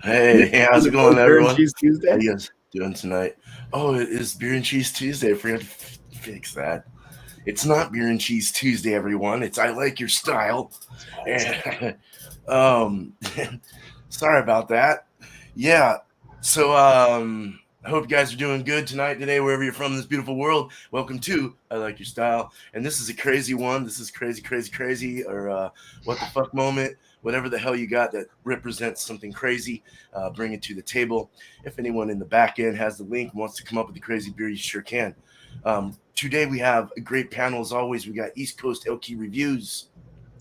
Hey, how's it going, Beer and everyone? Cheese Tuesday? How you guys doing tonight? Oh, it is Beer and Cheese Tuesday. I forgot to fix that. It's not Beer and Cheese Tuesday, everyone. It's I Like Your Style. And, sorry about that. Yeah. So, I hope you guys are doing good tonight, today, wherever you're from in this beautiful world. Welcome to I Like Your Style. And this is a crazy one. This is crazy, or what the fuck moment. Whatever the hell you got that represents something crazy, bring it to the table. If anyone in the back end has the link and wants to come up with the crazy beer, you sure can. Today we have a great panel as always. We got East Coast LK Reviews.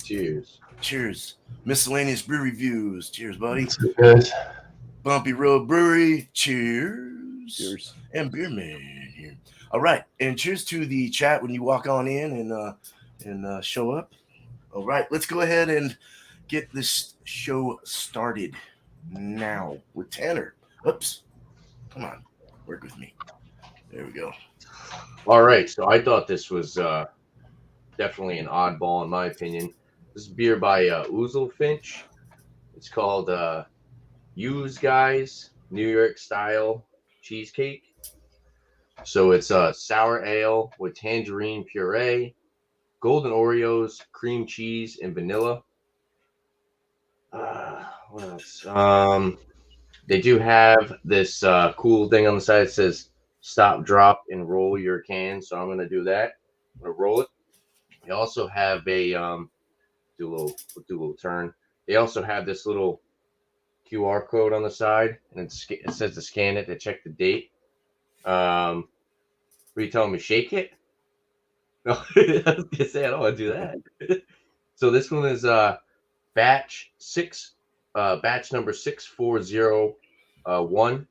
Cheers. Cheers. Miscellaneous Brew Reviews. Cheers, buddy. Good. Bumpy Road Brewery. Cheers. Cheers. And Beer Man here. All right, and cheers to the chat when you walk on in and show up. All right, let's go ahead and get this show started now with Tanner. Oops. Come on. Work with me. There we go. All right. So I thought this was definitely an oddball, in my opinion. This is beer by Ouzel Finch. It's called Use Guys New York Style Cheesecake. So it's a sour ale with tangerine puree, golden Oreos, cream cheese, and vanilla. What else? They do have this cool thing on the side that says stop, drop, and roll your can. So I'm going to do that. I'm going to roll it. They also have a do a little turn. They also have this little QR code on the side, and it says to scan it to check the date. What are you telling me? Shake it? No, I was gonna say I don't want to do that. So this one is batch number 6401,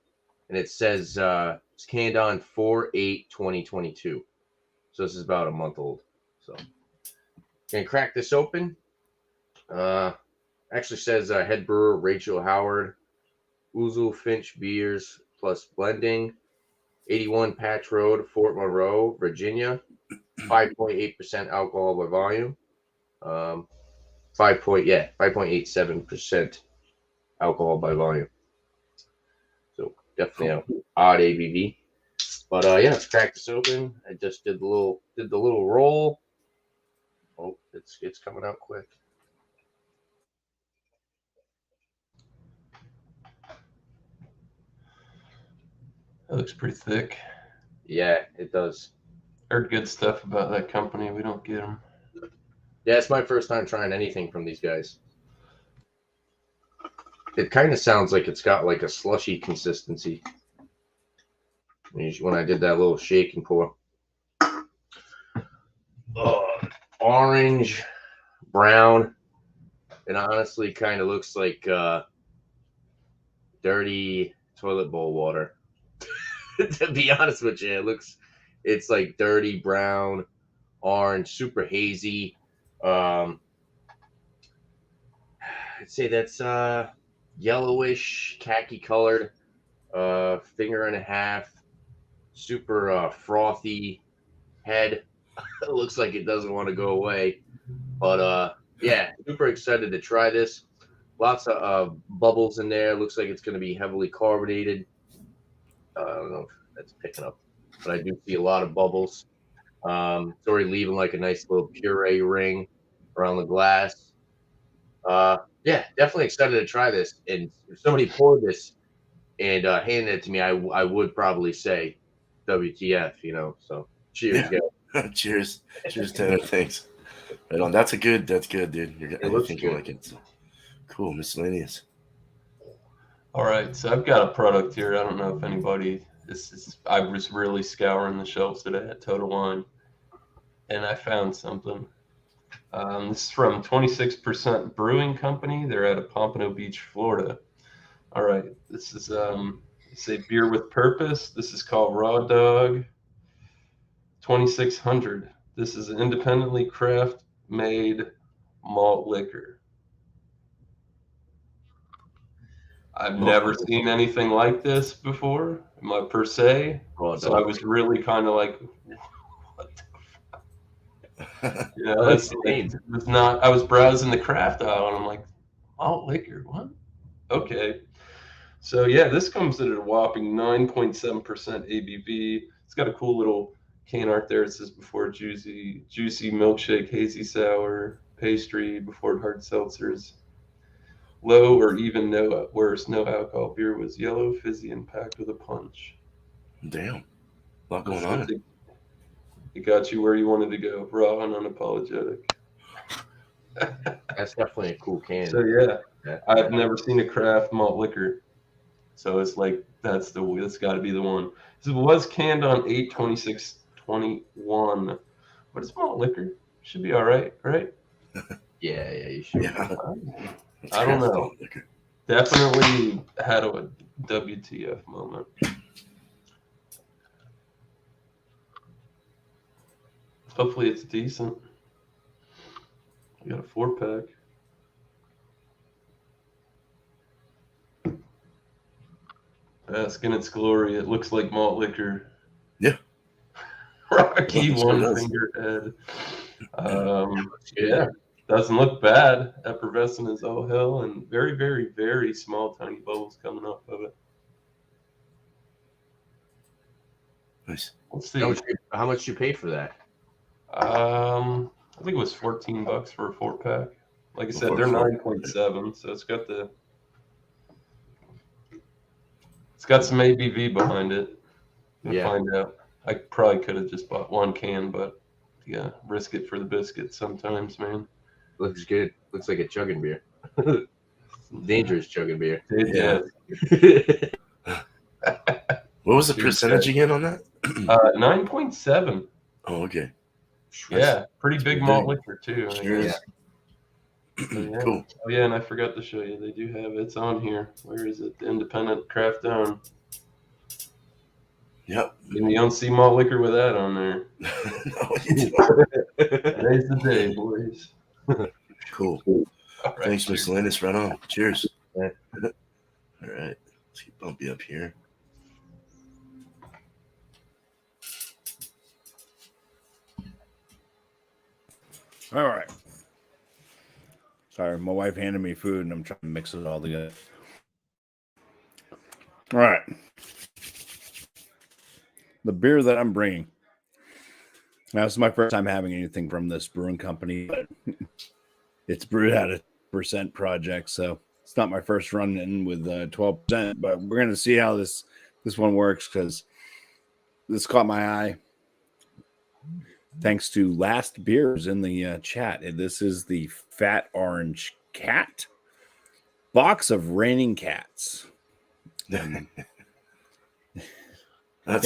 and it says it's canned on 4/8/2022. So this is about a month old. So gonna crack this open. Actually says head brewer Rachel Howard, Ouzel Finch beers plus blending, 81 Patch Road, Fort Monroe, Virginia, 5.8% alcohol by volume. 5.87% alcohol by volume. So definitely an odd ABV. But yeah, let's crack this open. I just did the little roll. Oh, it's coming out quick. That looks pretty thick. Yeah, it does. Heard good stuff about that company. We don't get them. Yeah, it's my first time trying anything from these guys. It kind of sounds like it's got like a slushy consistency when I did that little shake and pour. Orange, brown. It honestly kind of looks like dirty toilet bowl water. To be honest with you, it's like dirty brown, orange, super hazy. I'd say that's yellowish, khaki colored, finger and a half, super frothy head. It looks like it doesn't want to go away. But yeah, super excited to try this. Lots of bubbles in there. Looks like it's going to be heavily carbonated. I don't know if that's picking up, but I do see a lot of bubbles. It's already leaving like a nice little puree ring around the glass. Yeah, definitely excited to try this. And if somebody poured this and handed it to me, I would probably say WTF, So cheers, guys. Cheers, Tanner. Thanks. Right on. That's good, dude. You're thinking like it. So. Cool, Miscellaneous. All right, so I've got a product here. I don't know if anybody. I was really scouring the shelves today at Total Wine, and I found something. This is from 26% Brewing Company. They're out of Pompano Beach, Florida. All right, this is Say beer with purpose. This is called Raw Dog 2600. This is an independently craft made malt liquor. I've never seen anything like this before, per se. So I was really kind of like, what the fuck? You know, it's like, it was not. I was browsing the craft aisle and I'm like, malt liquor, what? Okay. So yeah, this comes at a whopping 9.7% ABV. It's got a cool little can art there. It says before juicy milkshake, hazy sour, pastry, before hard seltzers. Low or even no alcohol beer was yellow, fizzy, and packed with a punch. Damn, a lot going on. It got you where you wanted to go, raw and unapologetic. That's definitely a cool can. So yeah, I've never seen a craft malt liquor. So it's like that's got to be the one. This was canned on 8/26/21. But it's malt liquor. Should be all right, right? Yeah, you should. Yeah. I don't know. Definitely had a WTF moment. Hopefully it's decent. We got a 4-pack. Bask in its glory. It looks like malt liquor. Yeah. Rocky one finger head. Yeah. Doesn't look bad. Effervescent as all hell, and very, very, very small, tiny bubbles coming off of it. Nice. Let's see. How much you paid for that? I think it was $14 for a 4-pack. Like I said, they're 9.7, so it's got some ABV behind it. We'll find out. I probably could have just bought one can, but yeah, risk it for the biscuit sometimes, man. Looks good. Looks like a chugging beer. Dangerous chugging beer. Yeah. What was the percentage again on that? 9.7. Oh, okay. Yeah, pretty big malt liquor too. Sure is. Yeah. Cool. Oh yeah, and I forgot to show you. They do have it's on here. Where is it? The independent craft owned. Yep. And you don't see malt liquor with that on there. No, you don't. Today's the day, boys. Cool. All right, thanks, Miscellaneous. Right on. Cheers. Yeah. All right. Let's get Bumpy up here. All right. Sorry, my wife handed me food and I'm trying to mix it all together. All right. The beer that I'm bringing. Now, this is my first time having anything from this brewing company, but it's brewed out of % project, so it's not my first run in with 12%, but we're going to see how this one works because this caught my eye. Thanks to Last Beers in the chat. This is the Fat Orange Cat box of Raining Cats. That's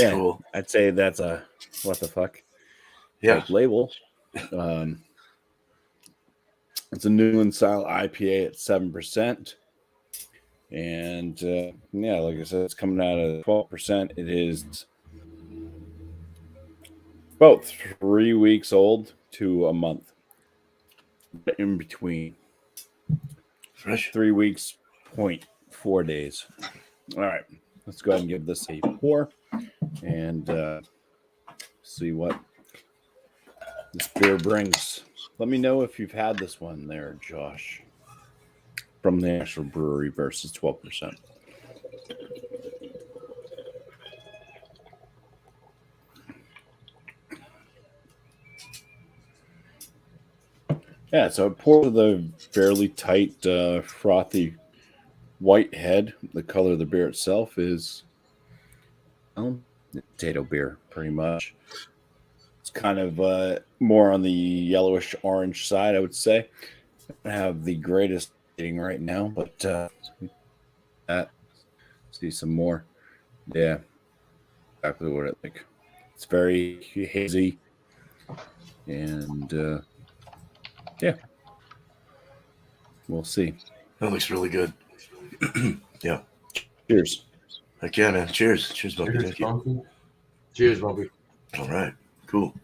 cool. I'd say that's a what the fuck type label. It's a New England style IPA at 7%. And like I said, it's coming out at 12%. It is about 3 weeks old to a month. In between. Fresh. 3 weeks, 0.4 days. All right. Let's go ahead and give this a pour and see what this beer brings. Let me know if you've had this one there, Josh, from the actual brewery versus 12%. Yeah, so it poured with a fairly tight, frothy white head. The color of the beer itself is potato beer, pretty much. It's kind of more on the yellowish orange side, I would say. I have the greatest eating right now, but see some more. Yeah, exactly what I think. It's very hazy, and yeah, we'll see. That looks really good. Yeah. Cheers. Heck yeah, man. Cheers. Cheers, Bumpy. Cheers, Thank you. Bumpy. Cheers, Bumpy. All right. Cool.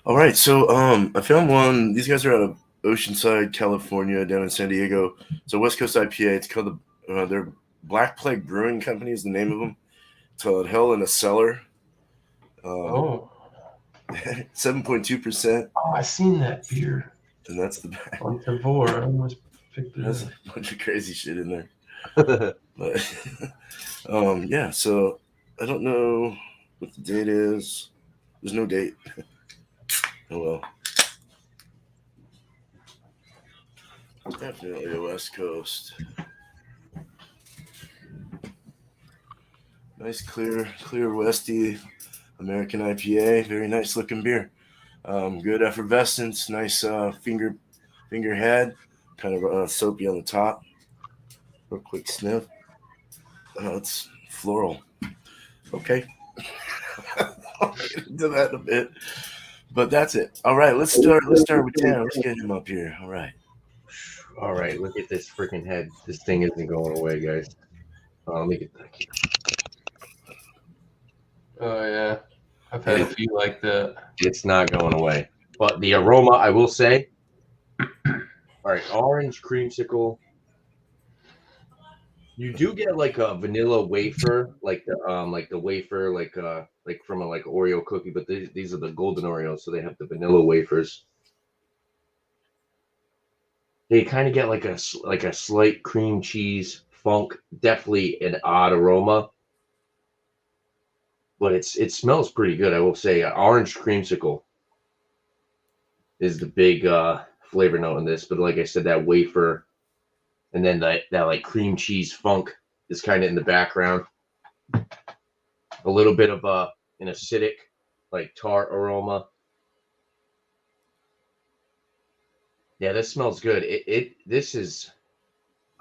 All right. So I found one. These guys are out of Oceanside, California, down in San Diego. It's a West Coast IPA. It's called their Black Plague Brewing Company is the name of them. It's called Hell in a Cellar. 7.2%. Oh, I seen that beer And that's the back. on Tavor. I almost picked it There's up. a bunch of crazy shit in there. But yeah, so I don't know what the date is. There's no date. Oh well. Definitely a West Coast. Nice clear Westy American IPA. Very nice looking beer. Good effervescence. Nice finger head. Kind of soapy on the top. Real quick sniff. It's floral. Okay. I'll get into that in a bit. But that's it. All right, let's start with Dan. Let's get him up here. All right. All right, look at this freaking head. This thing isn't going away, guys. Let me get back here. Oh yeah, I've had a few like that. It's not going away. But the aroma, I will say. All right, orange creamsicle. You do get like a vanilla wafer, like the wafer, like from a Oreo cookie. But these are the golden Oreos, so they have the vanilla wafers. They kind of get like a slight cream cheese funk. Definitely an odd aroma, but it smells pretty good. I will say, orange creamsicle is the big flavor note in this. But like I said, that wafer. And then that like cream cheese funk is kind of in the background. A little bit of an acidic, like tart aroma. Yeah, this smells good. This is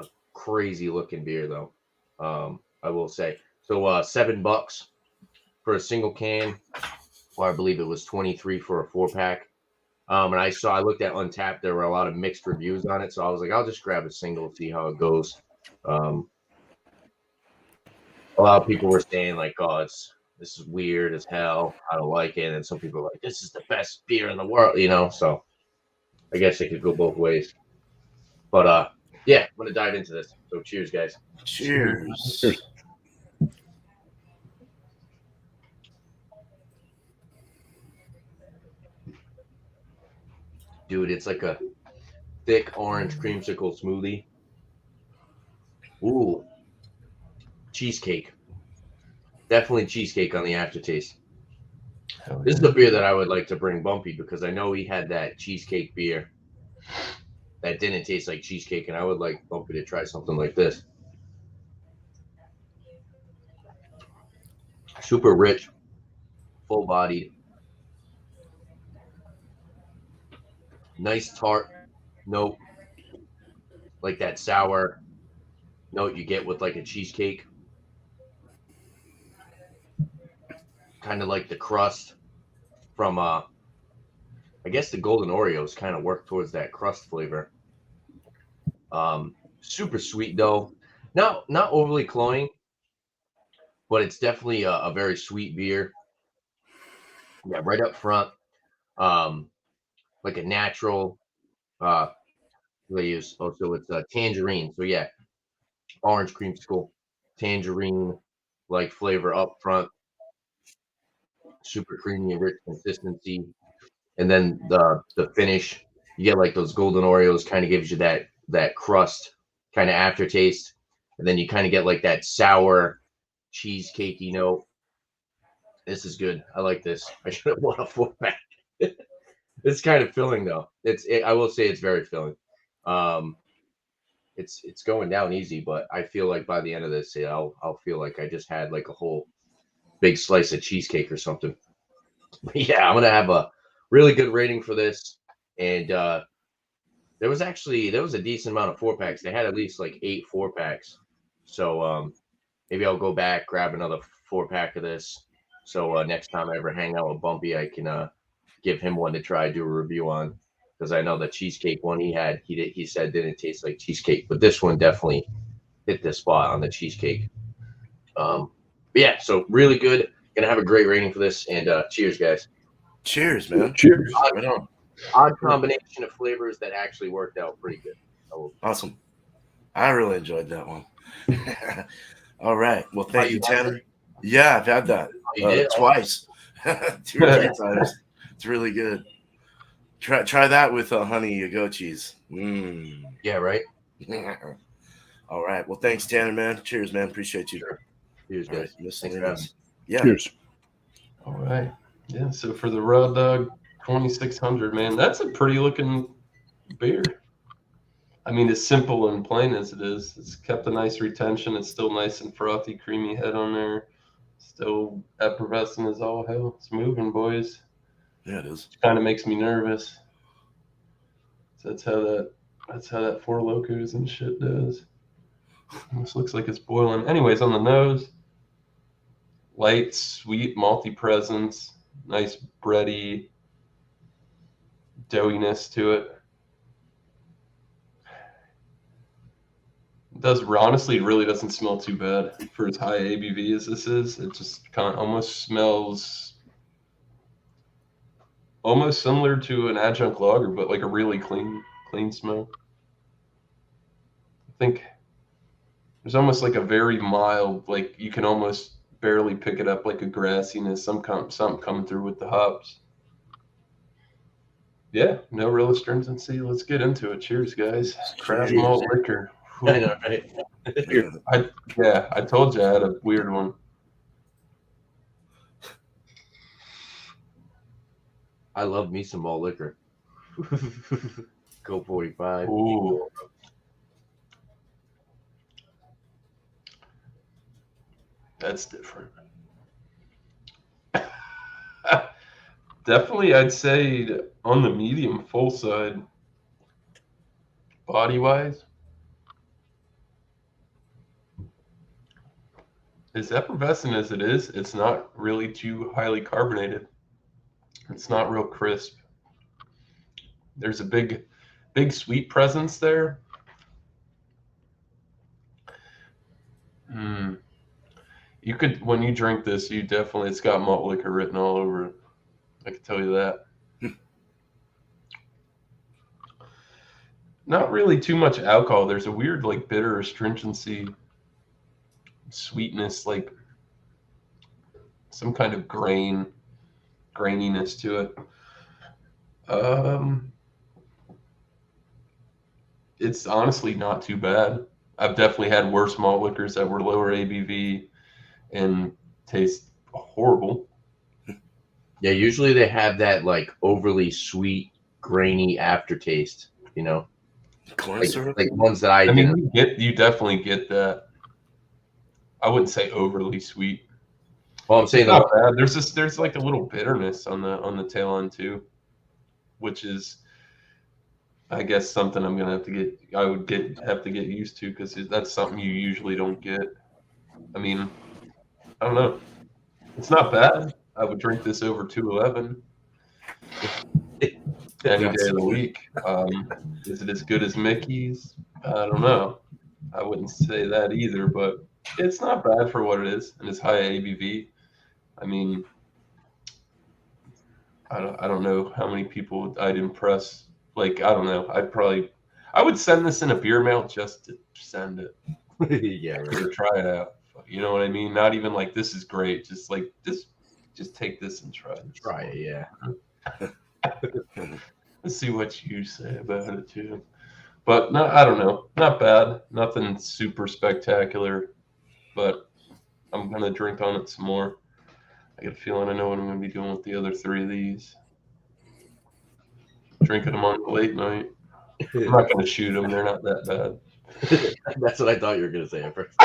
a crazy looking beer though. I will say. So $7 for a single can. Well, I believe it was 23 for a 4-pack. And I looked at Untapped. There were a lot of mixed reviews on it, so I was like, I'll just grab a single, see how it goes. A lot of people were saying like, "Oh, this is weird as hell. I don't like it," and some people were like, "This is the best beer in the world," you know. So I guess it could go both ways. But yeah, I'm gonna dive into this. So cheers, guys. Cheers. Dude, it's like a thick orange creamsicle smoothie. Ooh. Cheesecake. Definitely cheesecake on the aftertaste. This is the beer that I would like to bring Bumpy because I know he had that cheesecake beer that didn't taste like cheesecake, and I would like Bumpy to try something like this. Super rich, full-bodied. Nice tart note, like that sour note you get with like a cheesecake. Kind of like the crust from I guess the golden Oreos kind of work towards that crust flavor. Super sweet though, not overly cloying, but it's definitely a very sweet beer. Yeah, right up front. Like a natural they use. Oh, so it's tangerine. So yeah, orange creamsicle, tangerine like flavor up front. Super creamy and rich consistency, and then the finish, you get like those golden Oreos, kind of gives you that crust kind of aftertaste, and then you kind of get like that sour cheesecakey note. This is good. I like this. I should have bought a 4-pack. It's kind of filling though. I will say it's very filling. It's going down easy, but I feel like by the end of this, I'll feel like I just had like a whole big slice of cheesecake or something. But yeah, I'm gonna have a really good rating for this. And there was a decent amount of 4-packs. They had at least like 8 4-packs. So maybe I'll go back, grab another 4-pack of this. So next time I ever hang out with Bumpy, I can give him one to try, do a review on, because I know the cheesecake one he said didn't taste like cheesecake, but this one definitely hit the spot on the cheesecake. Yeah, so really good. Gonna have a great rating for this, and cheers, guys. Cheers, man. Cheers. Right on. Odd combination of flavors that actually worked out pretty good. Awesome. I really enjoyed that one. All right. Well, thank you, Tanner. Yeah, I've had that You did? twice, 2 or 3 times. It's really good. Try that with honey goat cheese. Yeah, right. All right. Well, thanks, Tanner, man. Cheers, man. Appreciate you. Sure. Cheers, guys. Right, Thanks for having me. yeah. Cheers. All right. Yeah. So for the Raw Dog 2600, man, that's a pretty looking beer. I mean, as simple and plain as it is, it's kept a nice retention. It's still nice and frothy, creamy head on there. Still effervescent as all hell. It's moving, boys. Yeah, it is. It kind of makes me nervous. So that's how that Four Locos and shit does. This looks like it's boiling. Anyways, on the nose, light, sweet, malty presence, nice bready doughiness to it. Does honestly, it really doesn't smell too bad for as high ABV as this is. It just kind of almost smells almost similar to an adjunct lager, but like a really clean smell. I think there's almost like a very mild, like you can almost barely pick it up, like a grassiness, something coming through with the hops. Yeah, no real astringency. Let's get into it. Cheers, guys. Craft malt liquor. I know, right? I told you I had a weird one. I love me some malt liquor. Go 45. Ooh. That's different. Definitely, I'd say on the medium full side, body-wise. As effervescent as it is, it's not really too highly carbonated. It's not real crisp. There's a big sweet presence there. You could, when you drink this, it's got malt liquor written all over it. I can tell you that. Not really too much alcohol. There's a weird, like, bitter astringency, sweetness, like some kind of graininess to it. It's honestly not too bad. I've definitely had worse malt liquors that were lower ABV and taste horrible. Yeah, usually they have that like overly sweet, grainy aftertaste, you know. Corn syrup? Like ones that I mean, you definitely get that. I wouldn't say overly sweet. Well, I'm saying it's not bad. There's like a little bitterness on the tail end too, which is, I guess, something I would have to get used to, because that's something you usually don't get. I mean, I don't know. It's not bad. I would drink this over 211 any day of the week. Is it as good as Mickey's? I don't know. I wouldn't say that either, but it's not bad for what it is, and it's high ABV. I mean, I don't know how many people I'd impress. Like, I don't know. I would send this in a beer mail just to send it. Yeah, right. Or try it out. You know what I mean? Not even like, this is great. Just like, just take this and try it. Try it, yeah. Let's see what you say about it too. But no, I don't know. Not bad. Nothing super spectacular. But I'm gonna drink on it some more. I get a feeling I know what I'm gonna be doing with the other 3 of these. Drinking them on the late night. I'm not gonna shoot them. They're not that bad. That's what I thought you were gonna say at first.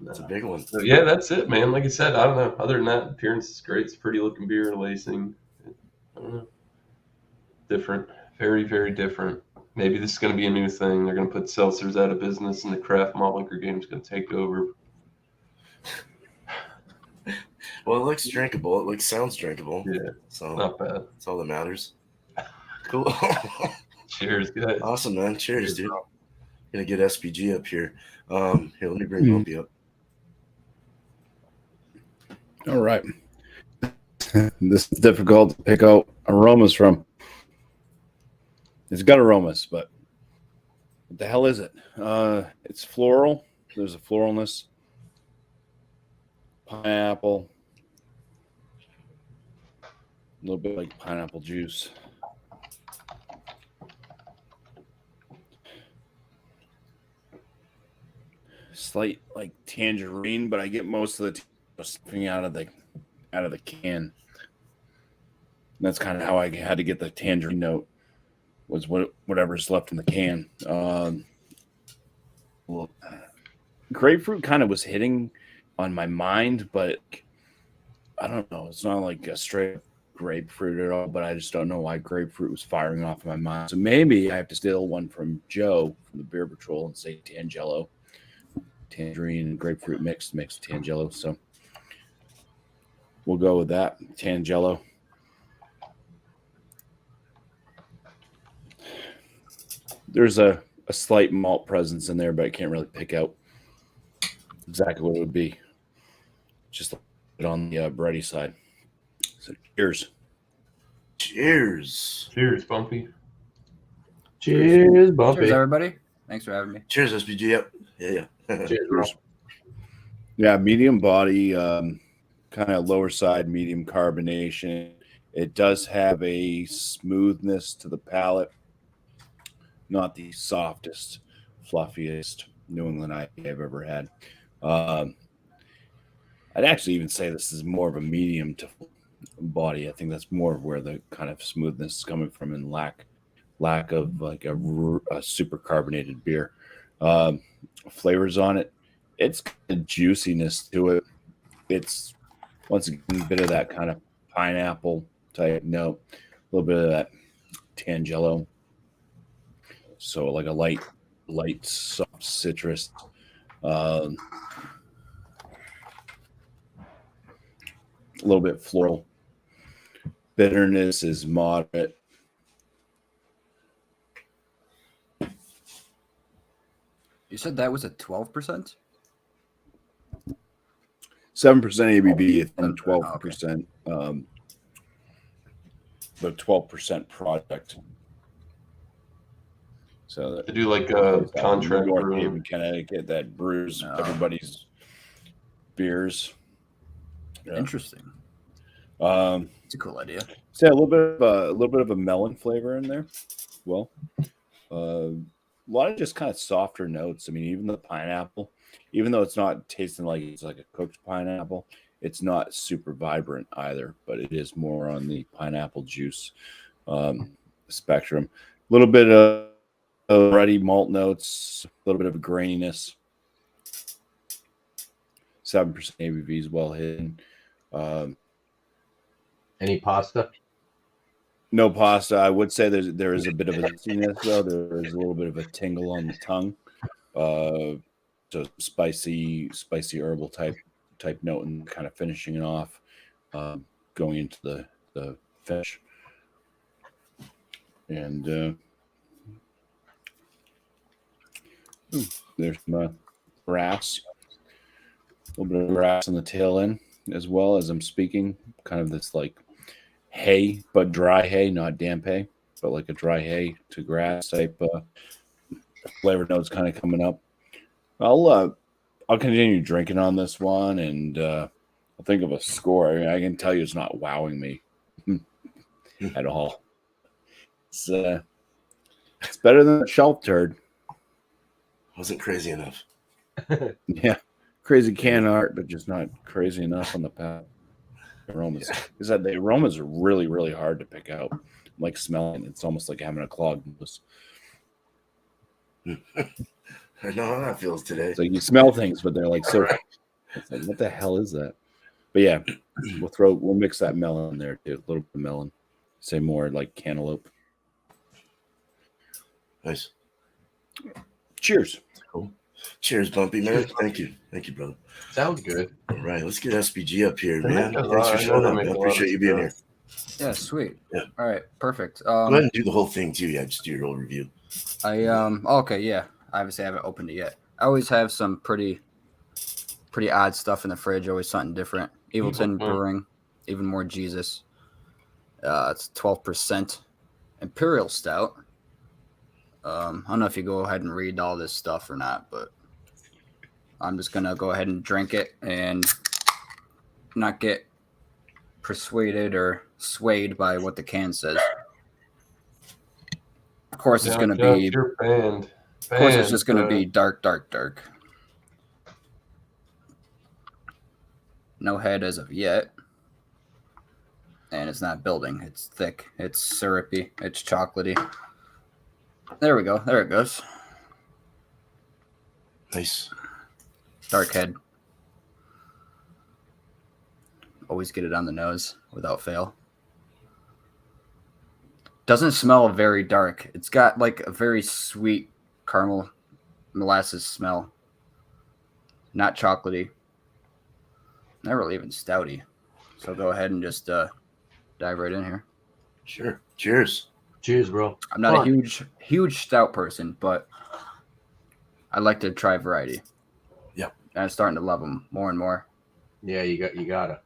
That's a big one. So yeah, that's it, man. Like I said, I don't know. Other than that, appearance is great. It's a pretty looking beer, lacing. I don't know. Different. Very, very different. Maybe this is going to be a new thing. They're going to put seltzers out of business, and the craft malt liquor game is going to take over. Well, it looks drinkable. Sounds drinkable. Yeah, so not bad. That's all that matters. Cool. Cheers, guys. Awesome, man. Cheers, dude. Gonna get SPG up here. Here, let me bring Bumpy up. All right. This is difficult to pick out aromas from. It's got aromas, but what the hell is it? It's floral. There's a floralness. Pineapple. A little bit like pineapple juice. Slight like tangerine, but I get most of the stuffing out of the can. That's kind of how I had to get the tangerine note. Was whatever's left in the can. Well, grapefruit kind of was hitting on my mind, but I don't know. It's not like a straight grapefruit at all, but I just don't know why grapefruit was firing off in my mind. So maybe I have to steal one from Joe from the Beer Patrol and say Tangelo. Tangerine and grapefruit mixed makes Tangelo. So we'll go with that. Tangelo. There's a slight malt presence in there, but I can't really pick out exactly what it would be. Just on the bready side. So cheers. Cheers. Cheers, Bumpy. Cheers, Bumpy. Cheers, everybody. Thanks for having me. Cheers, SPG. Yep. Yeah. Cheers, bro. Yeah, medium body, kind of lower side, medium carbonation. It does have a smoothness to the palate. Not the softest, fluffiest New England IPA I've ever had. I'd actually even say this is more of a medium to body. I think that's more of where the kind of smoothness is coming from, and lack of like a super carbonated beer. Flavors on it. It's got a juiciness to it. It's once again a bit of that kind of pineapple type note, a little bit of that Tangelo. So like a light soft citrus. A little bit floral. Bitterness is moderate. You said that was a 12%? 7% ABV and 12%. The 12% product. So They do like a contract North brewing. Haven, Connecticut, that brews everybody's beers. Yeah. Interesting. It's a cool idea. So a little bit of a melon flavor in there. Well, a lot of just kind of softer notes. I mean, even the pineapple, even though it's not tasting like it's like a cooked pineapple, it's not super vibrant either. But it is more on the pineapple juice spectrum. A little bit of ruddy malt notes, a little bit of a graininess. 7% ABV is well hidden. Any pasta? No pasta. I would say there is a bit of a zestiness though. There is a little bit of a tingle on the tongue. So spicy herbal type note, and kind of finishing it off, going into the fish. And there's some grass. A little bit of grass on the tail end as well as I'm speaking. Kind of this like hay, but dry hay, not damp hay, but like a dry hay to grass type flavor notes kind of coming up. I'll continue drinking on this one, and I'll think of a score. I mean, I can tell you it's not wowing me at all. It's better than a shelf turd. Wasn't crazy enough. Yeah, crazy can art, but just not crazy enough on the palate. Aromas. Is that the aromas are really, really hard to pick out. I'm like smelling. It's almost like having a clogged nose. I know how that feels today. It's like you smell things, but they're like so. It's like, what the hell is that? But yeah, we'll mix that melon in there too. A little bit of melon. Say more like cantaloupe. Nice. Cheers. Cool. Cheers, Bumpy, man. Thank you, brother. Sounds good. All right, let's get SPG up here, They man. make a Thanks lot- for I showing know up. they Man. make a lot Appreciate of you being here. Yeah, sweet. Yeah. All right, perfect. Go ahead and do the whole thing too. Yeah, just do your whole review. Okay, yeah. obviously I haven't opened it yet. I always have some pretty odd stuff in the fridge. Always something different. Evilton Brewing, even more Jesus. It's 12% Imperial Stout. I don't know if you go ahead and read all this stuff or not, but I'm just gonna go ahead and drink it and not get persuaded or swayed by what the can says. Of course, it's gonna be. You're banned. Of course, it's just gonna be dark. No head as of yet. And it's not building. It's thick. It's syrupy. It's chocolatey. There we go. There it goes. Nice. Dark head. Always get it on the nose without fail. Doesn't smell very dark. It's got like a very sweet caramel molasses smell. Not chocolatey. Not really even stouty. So go ahead and just dive right in here. Sure. Cheers. Cheers, bro. I'm not a huge stout person, but I like to try variety. Yep. And I'm starting to love them more and more. Yeah, you gotta,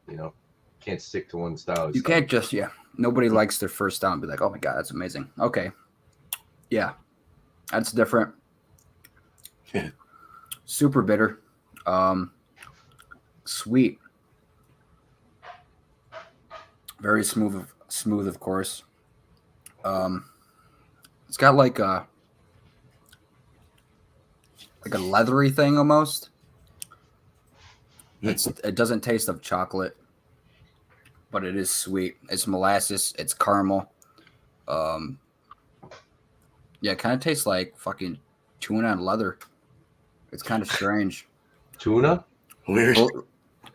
can't stick to one style. You can't just, nobody likes their first stout and be like, oh my God, that's amazing. Okay. Yeah. That's different. Super bitter. Sweet. Very smooth, of course. It's got like a leathery thing almost. It doesn't taste of chocolate, but it is sweet. It's molasses. It's caramel. It kind of tastes like fucking chewing on leather. It's kind of strange. Tuna? Weird. Well,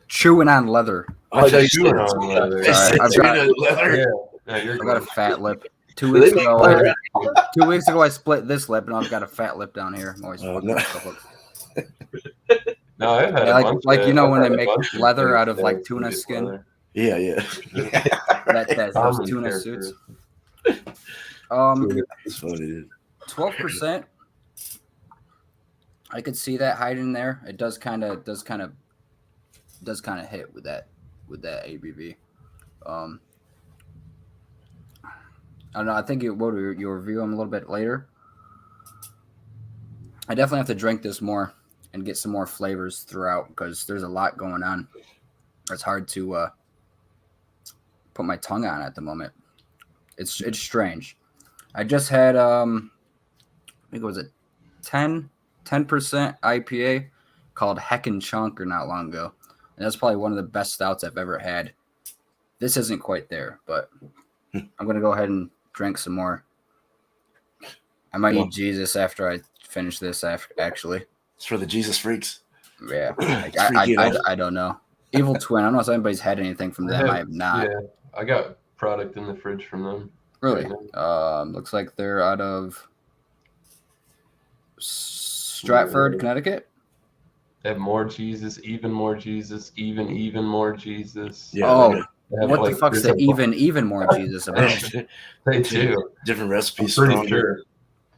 chewing on leather. I thought you chewing said on leather. I've got- leather. Yeah. No, you're I got a good. fat lip. 2 Do weeks they make ago, leather? 2 weeks ago, I split this lip, and I've got a fat lip down here. I'm always Oh, fucking no. myself up. No, I've had Yeah, a bunch like of- you know I've when had they a make bunch of leather things out of like that tuna use skin. leather. Yeah. Those Common tuna characters. suits. It's funny, dude. 12%. I could see that hiding there. It does kind of hit with that ABV. I don't know. I think you'll review them a little bit later. I definitely have to drink this more and get some more flavors throughout because there's a lot going on. It's hard to put my tongue on at the moment. It's strange. I just had I think it was a 10% IPA called Heckin' Chunker not long ago, and that's probably one of the best stouts I've ever had. This isn't quite there, but I'm gonna go ahead and drink some more. I might eat Jesus after I finish this. Actually, It's for the Jesus freaks. yeah, Freaking out. I don't know. Evil Twin. I don't know if anybody's had anything from them. I have not. Yeah, I got product in the fridge from them. Really? Right Looks like they're out of Stratford, Connecticut. They have more Jesus, even more Jesus, even more Jesus. Yeah. Oh, They have, what like, the fuck's there's the even more Jesus about? They do. Different I'm recipes. pretty stronger. sure.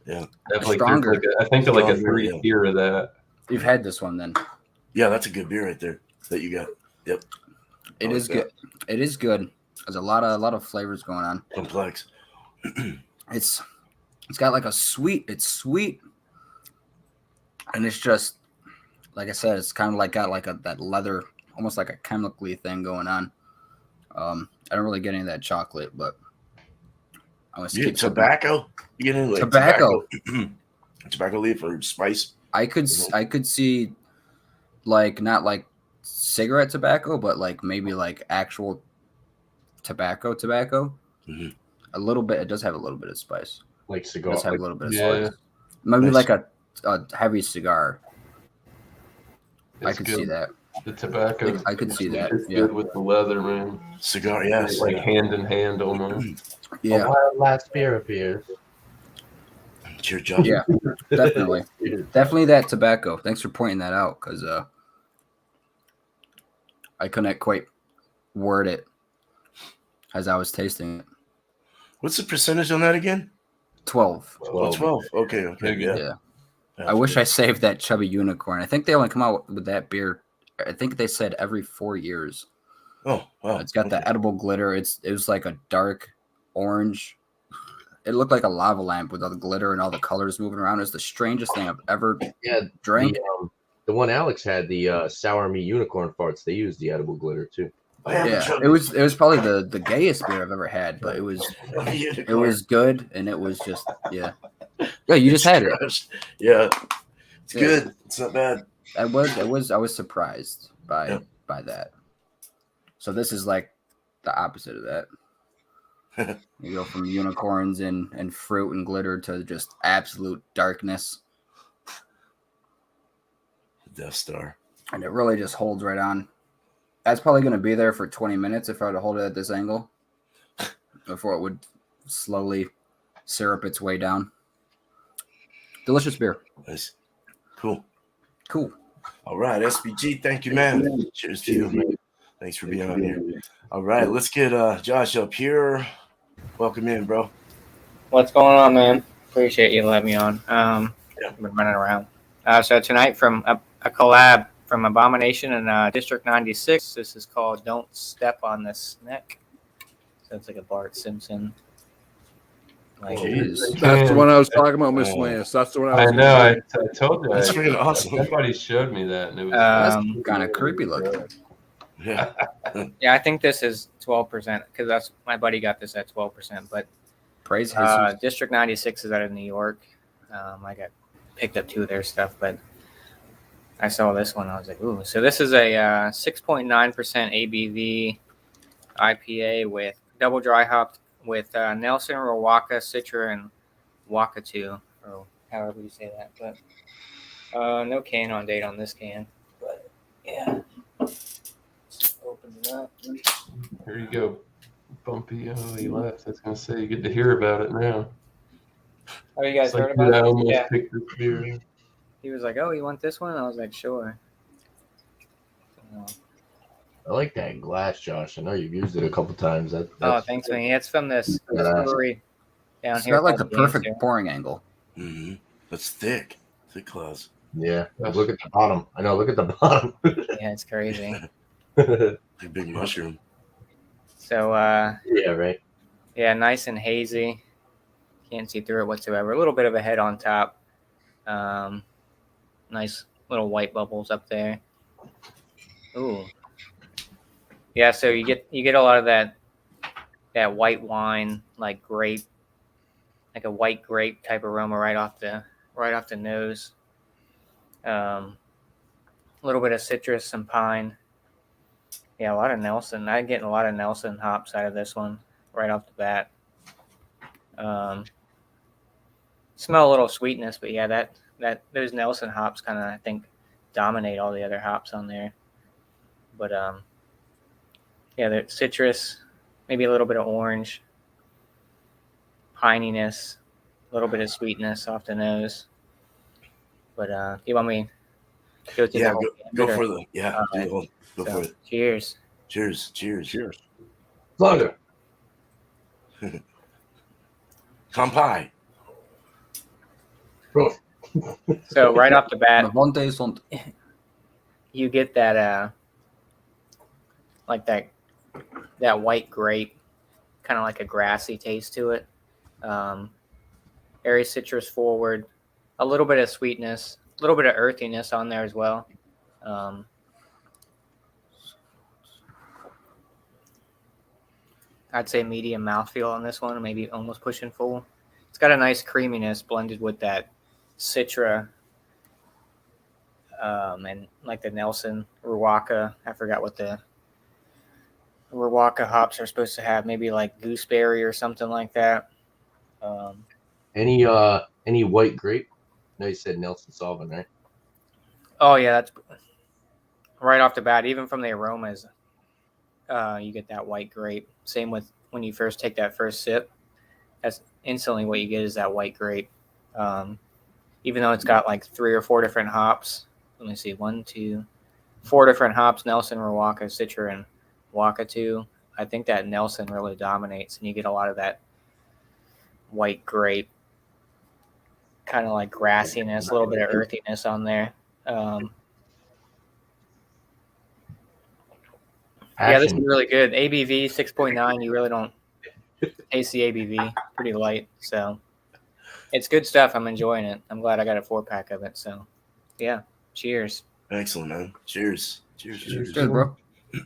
Yeah. They have, like, Stronger. there's, like, I think like a Stronger, 3 yeah. tier of that. You've had this one then. Yeah, that's a good beer right there that you got. Yep. It like is that. good. It is good. There's a lot of flavors going on. Complex. It's got like a sweet. It's sweet, and it's just like I said. It's kind of like got like that leather, almost like a chemically thing going on. I don't really get any of that chocolate, but I was You get tobacco? You get any like Tobacco. tobacco leaf or spice? I could see like not like cigarette tobacco, but like maybe like actual tobacco. Mhm. A little bit. It does have a little bit of spice. Like It cigar. does have a little bit of Yeah. spice. Maybe Nice. like a heavy cigar. I It's could good. see that. The tobacco. I could see that, It's yeah. good with the leather, man. Cigar, yes. Like hand in hand almost. Yeah, wild last beer appears. It's your job. yeah, definitely, definitely that tobacco. Thanks for pointing that out because I couldn't quite word it as I was tasting it. What's the percentage on that again? 12. Oh, 12. Okay. Big, Yeah. Yeah. I wish I saved that chubby unicorn. I think they only come out with that beer. I think they said every 4 years. Oh, wow. It's got the edible glitter. It was like a dark orange. It looked like a lava lamp with all the glitter and all the colors moving around. It's the strangest thing I've ever drank. The one Alex had, the sour meat unicorn farts. They used the edible glitter too. Yeah, it was probably the gayest beer I've ever had, but it was good, and it was just yeah. You just had it. Yeah, it's good. It's not bad. I was surprised by that. So this is like the opposite of that. You go from unicorns and fruit and glitter to just absolute darkness. Death Star. And it really just holds right on. That's probably going to be there for 20 minutes if I were to hold it at this angle before it would slowly syrup its way down. Delicious beer. Nice. Cool. All right, SBG, thank you, man. Cheers to you, man. Thanks for being on here. All right, let's get Josh up here. Welcome in, bro. What's going on, man? Appreciate you letting me on. I've been running around. So tonight from a collab from Abomination and District 96. This is called Don't Step on the Snake. So it's like a Bart Simpson. Like, that's the one I was talking about, Miscellaneous. That's the one I was. I know. I told you. That's freaking awesome. Somebody showed me that, and it was kind of creepy looking. Yeah. Yeah, I think this is 12% because that's my buddy got this at 12%. But praise Jesus. District 96 is out of New York. I got picked up 2 of their stuff, but I saw this one. I was like, ooh. So this is a 6.9% ABV IPA with double dry hopped with Nelson, Rawaka, Citra, and Wakatu, or however you say that. But no can on date on this can. But yeah. Open it up. Here you go, Bumpy. Oh, he left. I was gonna say you get to hear about it now. Oh, you guys It's heard like, about I it? almost Yeah. picked this beer. He was like, "Oh, you want this one?" I was like, "Sure." I like that glass, Josh. I know you've used it a couple times. Oh, thanks, man. Yeah, it's from this brewery down It's here. got like the called perfect Gangster. pouring angle. Mm-hmm. That's thick glass. Yeah. Look at the bottom. I know. Look at the bottom. Yeah, it's crazy. Like big mushroom. So, yeah, right. yeah, nice and hazy. Can't see through it whatsoever. A little bit of a head on top. Nice little white bubbles up there. Ooh. Yeah, so you get a lot of that white wine, like grape, like a white grape type aroma right off the nose. A little bit of citrus, some pine. Yeah, a lot of Nelson. I'm getting a lot of Nelson hops out of this one right off the bat. Smell a little sweetness, but yeah, that those Nelson hops kind of, I think, dominate all the other hops on there. But yeah, the citrus, maybe a little bit of orange, pininess, a little bit of sweetness off the nose. But do you want me to go through the whole go can, for or- the go for it. Cheers. Cheers. Slugger. Kampai. So right off the bat, Levante sont. you get that like that white grape, kind of like a grassy taste to it. Very citrus forward, a little bit of sweetness, a little bit of earthiness on there as well. I'd say medium mouthfeel on this one, maybe almost pushing full. It's got a nice creaminess blended with that Citra and like the Nelson Rawaka. I forgot what the Rawaka hops are supposed to have. Maybe like gooseberry or something like that. Any white grape? No, you said Nelson Sauvin, right? Oh yeah, that's right off the bat. Even from the aromas, you get that white grape. Same with when you first take that first sip. That's instantly what you get is that white grape. Even though it's got like 3 or 4 different hops. Let me see, 1, 2, 4 different hops: Nelson, Rawaka, Citra, and Wakatu. I think that Nelson really dominates, and you get a lot of that white grape kind of like grassiness, a little bit of earthiness on there. Yeah, this is really good. ABV 6.9. You really don't taste the ABV. Pretty light, so it's good stuff. I'm enjoying it. I'm glad I got a 4-pack of it. So, yeah, cheers. Excellent, man. Cheers. Cheers. Cheers. Good, bro.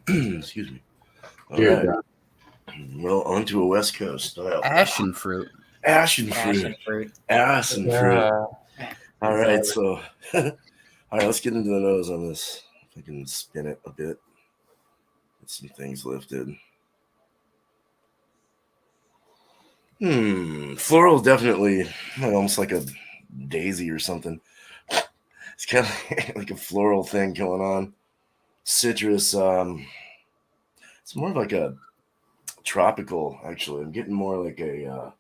Excuse me. All Cheers, right. Well, on to a West Coast style. Ashen fruit. Ashen Passion fruit. fruit. Ashen fruit. All right, so all right, let's get into the nose on this. If I can spin it a bit. Get some things lifted. Floral, definitely almost like a daisy or something. It's kind of like a floral thing going on. Citrus, it's more of like a tropical, actually. I'm getting more like a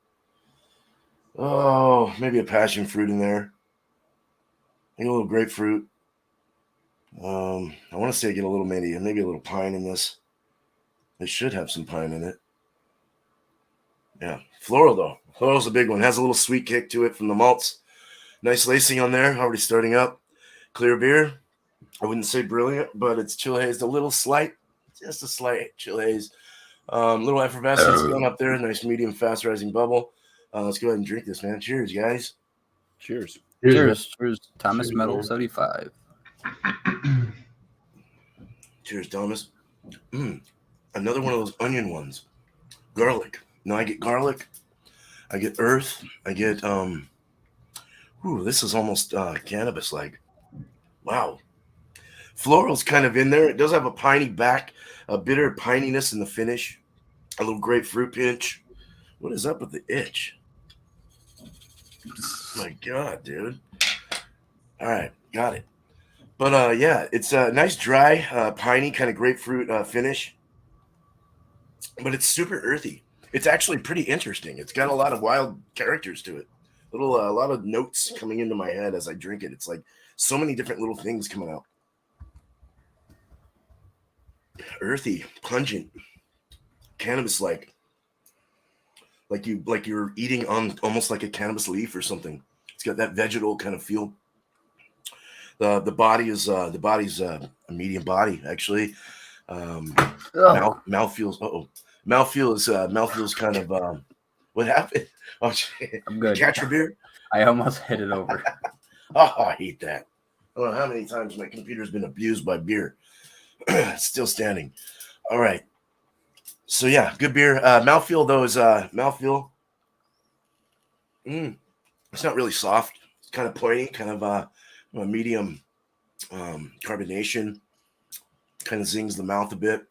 maybe a passion fruit in there. Maybe a little grapefruit. I want to say I get a little maybe a little pine in this. It should have some pine in it. Yeah, floral though. Floral's a big one. Has a little sweet kick to it from the malts. Nice lacing on there. Already starting up. Clear beer. I wouldn't say brilliant, but it's chill hazed a little slight. Just a slight chill haze. Little effervescence going up there. Nice medium fast rising bubble. Let's go ahead and drink this, man. Cheers, guys. Cheers. Cheers. Cheers. Thomas Metal 75. Cheers, Thomas. Another one of those onion ones. Garlic. No, I get garlic. I get earth. I get this is almost cannabis-like. Wow. Floral's kind of in there. It does have a piney back, a bitter pininess in the finish, a little grapefruit pinch. What is up with the itch? My God, dude. All right, got it. But yeah, it's a nice dry, piney kind of grapefruit finish, but it's super earthy. It's actually pretty interesting. It's got a lot of wild characters to it. A lot of notes coming into my head as I drink it. It's like so many different little things coming out. Earthy, pungent, cannabis-like. Like you're eating on almost like a cannabis leaf or something. It's got that vegetal kind of feel. The body's a medium body actually. Mouthfeel is kind of what happened? Oh shit! I'm good. Catch your beer? I almost hit it over. Oh, I hate that. I don't know how many times my computer's been abused by beer. Still standing. All right. So yeah, good beer. Mouthfeel though is mouthfeel. It's not really soft. It's kind of pointy, kind of a medium carbonation. Kind of zings the mouth a bit.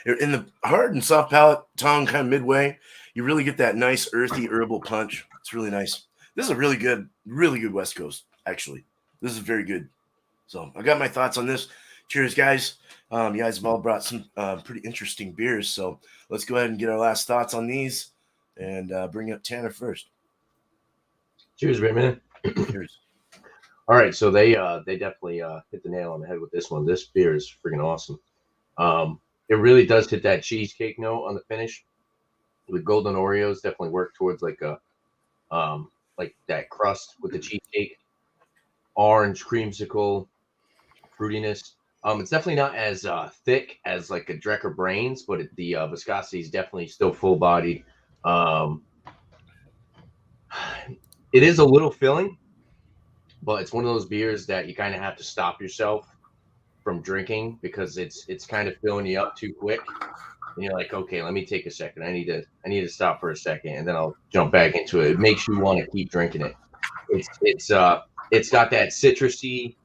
In the hard and soft palate tongue, kind of midway, you really get that nice earthy herbal punch. It's really nice. This is a really good West Coast, actually. This is very good. So I got my thoughts on this. Cheers, guys. You guys have all brought some pretty interesting beers. So let's go ahead and get our last thoughts on these and bring up Tanner first. Cheers, Raymond. Cheers. All right, so they definitely hit the nail on the head with this one. This beer is freaking awesome. It really does hit that cheesecake note on the finish. The golden Oreos definitely work towards like that crust with the cheesecake. Orange creamsicle fruitiness. It's definitely not as thick as like a Drecker Brains, but the viscosity is definitely still full bodied. It is a little filling, but it's one of those beers that you kind of have to stop yourself from drinking because it's kind of filling you up too quick. And you're like, okay, let me take a second. I need to stop for a second, and then I'll jump back into it. It makes you want to keep drinking it. It's got that citrusy,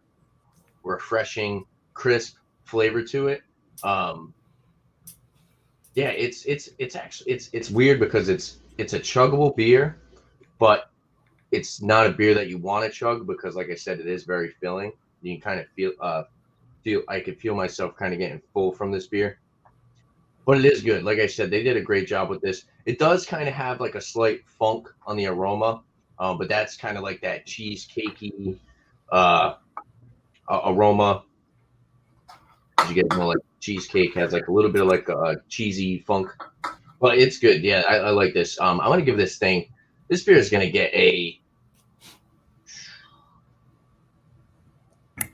refreshing, crisp flavor to it. Yeah, it's weird because it's a chuggable beer, but it's not a beer that you want to chug because, like I said, it is very filling. You can kind of feel I could feel myself kind of getting full from this beer. But it is good. Like I said, they did a great job with this. It does kind of have like a slight funk on the aroma, but that's kind of like that cheesecakey aroma. You get more like cheesecake has like a little bit of like a cheesy funk, but it's good. Yeah, I like this. I'm gonna give this beer is gonna get a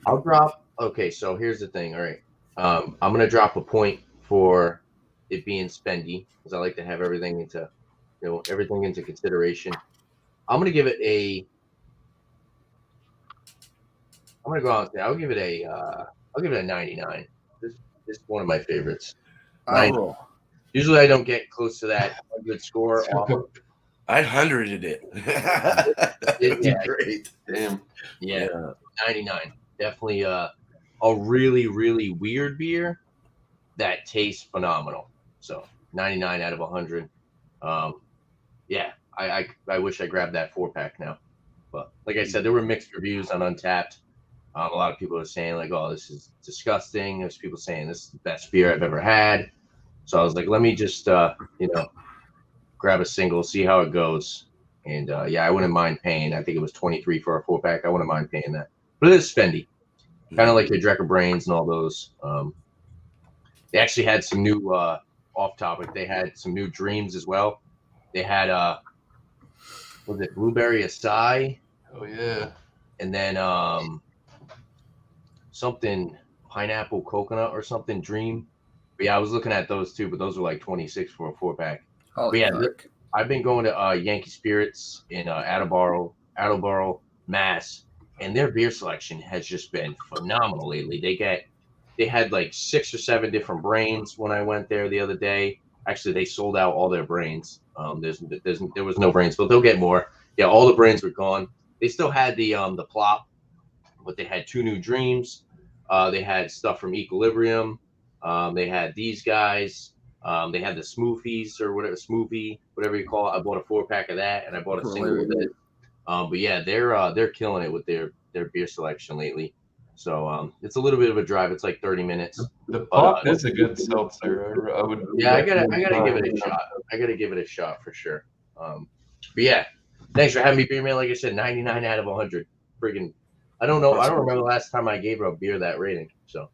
I'll drop. Okay, so here's the thing. All right, I'm gonna drop a point for it being spendy because I like to have everything into, everything into consideration. I'm gonna give it a. I'm gonna go out there. I'll give it a. I'll give it a 99. This is one of my favorites. Oh, Usually I don't get close to that 100 score. I 100'd it. It was Yeah. great. Damn. Yeah, 99. Definitely a really, really weird beer that tastes phenomenal. So 99 out of 100. Yeah, I wish I grabbed that 4-pack now. But like I said, there were mixed reviews on Untapped. A lot of people are saying like, "Oh, this is disgusting." There's people saying this is the best beer I've ever had. So I was like, let me just grab a single, see how it goes. And yeah, I wouldn't mind paying. I think it was 23 for a 4-pack. I wouldn't mind paying that. But it is spendy, kind of like your Drecker Brains and all those. They actually had some new off topic. They had some new dreams as well. They had was it Blueberry Acai? Oh yeah. And then something pineapple coconut or something dream. But yeah, I was looking at those too, but those were like 26 for a 4-pack. holy Yeah, fuck. I've been going to Yankee Spirits in Attleboro, Mass, and their beer selection has just been phenomenal lately. They had like 6 or 7 different brains when I went there the other day. Actually, they sold out all their brains. There was no brains, but they'll get more. Yeah, all the brains were gone. They still had the plop, but they had 2 new dreams. They had stuff from Equilibrium. They had these guys. They had the smoothies or whatever, smoothie, whatever you call it. I bought a 4-pack of that, and I bought a single of it. But yeah, they're killing it with their beer selection lately. So it's a little bit of a drive. It's like 30 minutes. The pop is a good seltzer. I would. Yeah, I gotta give it a shot. I gotta give it a shot for sure. But yeah, thanks for having me, beer man. Like I said, 99 out of 100. Friggin', I don't know. I don't remember the last time I gave a beer that rating. So.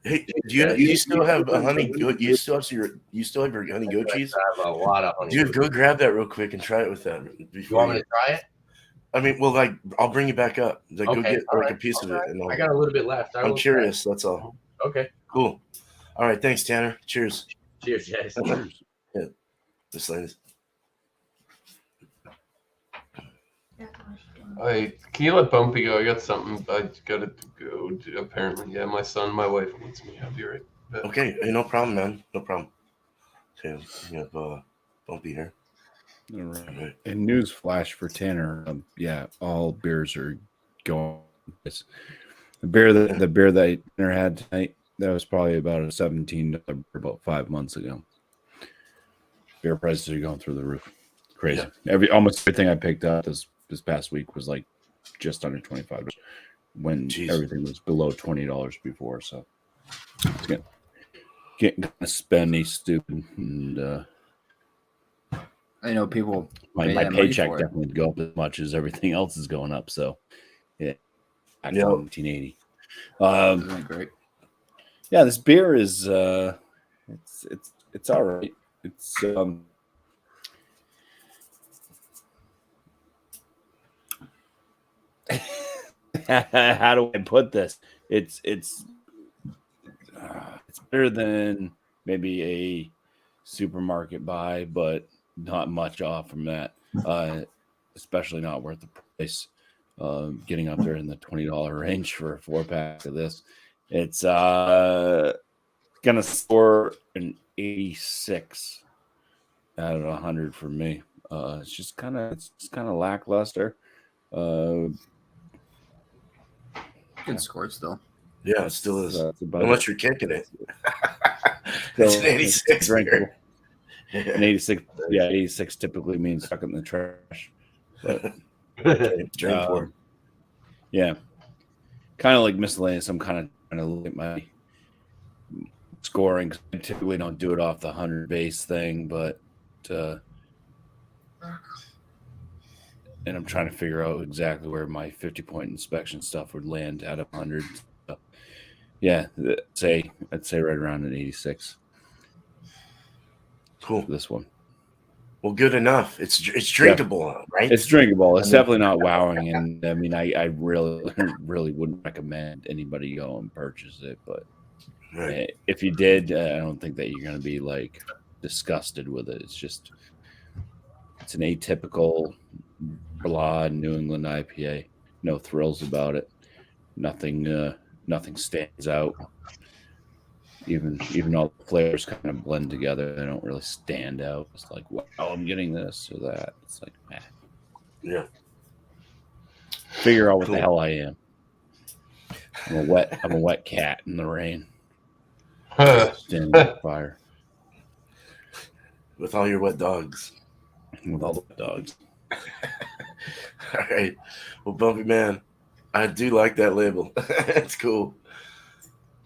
Hey, do you still have a honey goat? You still have your honey goat cheese? I have a lot of honey. Dude, go grab that real quick and try it with that. You want me to try it? I mean, well, like I'll bring you back up. Like, Okay, go get all like right, a piece of it. And I got a little bit left. I'm curious. That's all. Okay. Cool. All right. Thanks, Tanner. Cheers. Cheers, guys. Yeah. Miscellaneous. Can you let Bumpy go? I got something. I gotta go. Apparently, yeah. My wife wants me. I'll be right back. Okay. Hey, no problem, man. No problem. Okay. You have Bumpy here. All right. And news flash for Tanner. Yeah, all beers are going. The beer that Tanner had tonight, that was probably about a $17 beer about 5 months ago. Beer prices are going through the roof. Crazy. Yeah. Almost everything I picked up this past week was like just under $25 when everything was below $20 before. So it's getting kind of spendy, stupid, and I know people. My paycheck definitely didn't go up as much as everything else is going up. So yeah, back to 1980. Great. Yeah, this beer is it's all right. It's how do I put this? It's better than maybe a supermarket buy, but not much off from that. Especially not worth the price. Getting up there in the $20 range for a 4-pack of this. It's gonna score an 86 out of 100 for me. It's just kind of lackluster. Good score still. Yeah, it still is. Unless you're kicking it. It's an 86 beer. An 86, yeah, 86 typically means stuck in the trash. But drink for. Yeah, kind of like Miscellaneous. I'm kind of trying to look at my scoring. I typically don't do it off the 100 base thing, but and I'm trying to figure out exactly where my 50-point inspection stuff would land out of 100. So, yeah, I'd say right around an 86. Cool. For this one. Well, good enough. It's drinkable, right? It's drinkable. It's I mean- definitely not wowing, and I mean, I really wouldn't recommend anybody go and purchase it. But Right. if you did, I don't think that you're going to be like disgusted with it. It's an atypical broad New England IPA. No thrills about it. Nothing stands out. Even all the flavors kind of blend together, they don't really stand out. It's like, wow, I'm getting this or that. It's like, Yeah. figure out what Cool. the hell I am. I'm a wet cat in the rain, standing on fire With all your wet dogs. with all the wet dogs. All right. Well, Bumpy man, I do like that label. It's cool.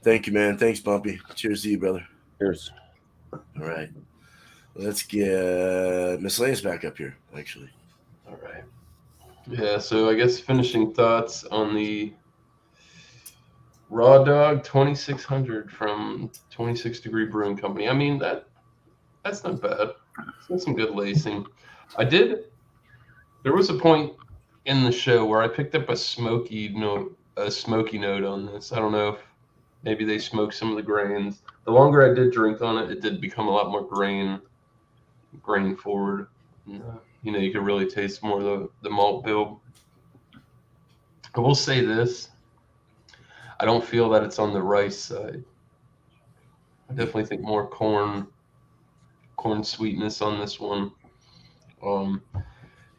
Thank you, man. Thanks, Bumpy. Cheers to you, brother. Cheers. All right. Let's get Miscellaneous back up here, actually. All right. Yeah, so I guess finishing thoughts on the Raw Dog 2600 from 26 Degree Brewing Company. I mean, that's not bad. It's got some good lacing. There was a point in the show where I picked up a smoky note on this. I don't know if maybe they smoked some of the grains. The longer I did drink on it, it did become a lot more grain forward. You know, you could really taste more of the malt build. I will say this. I don't feel that it's on the rice side. I definitely think more corn sweetness on this one.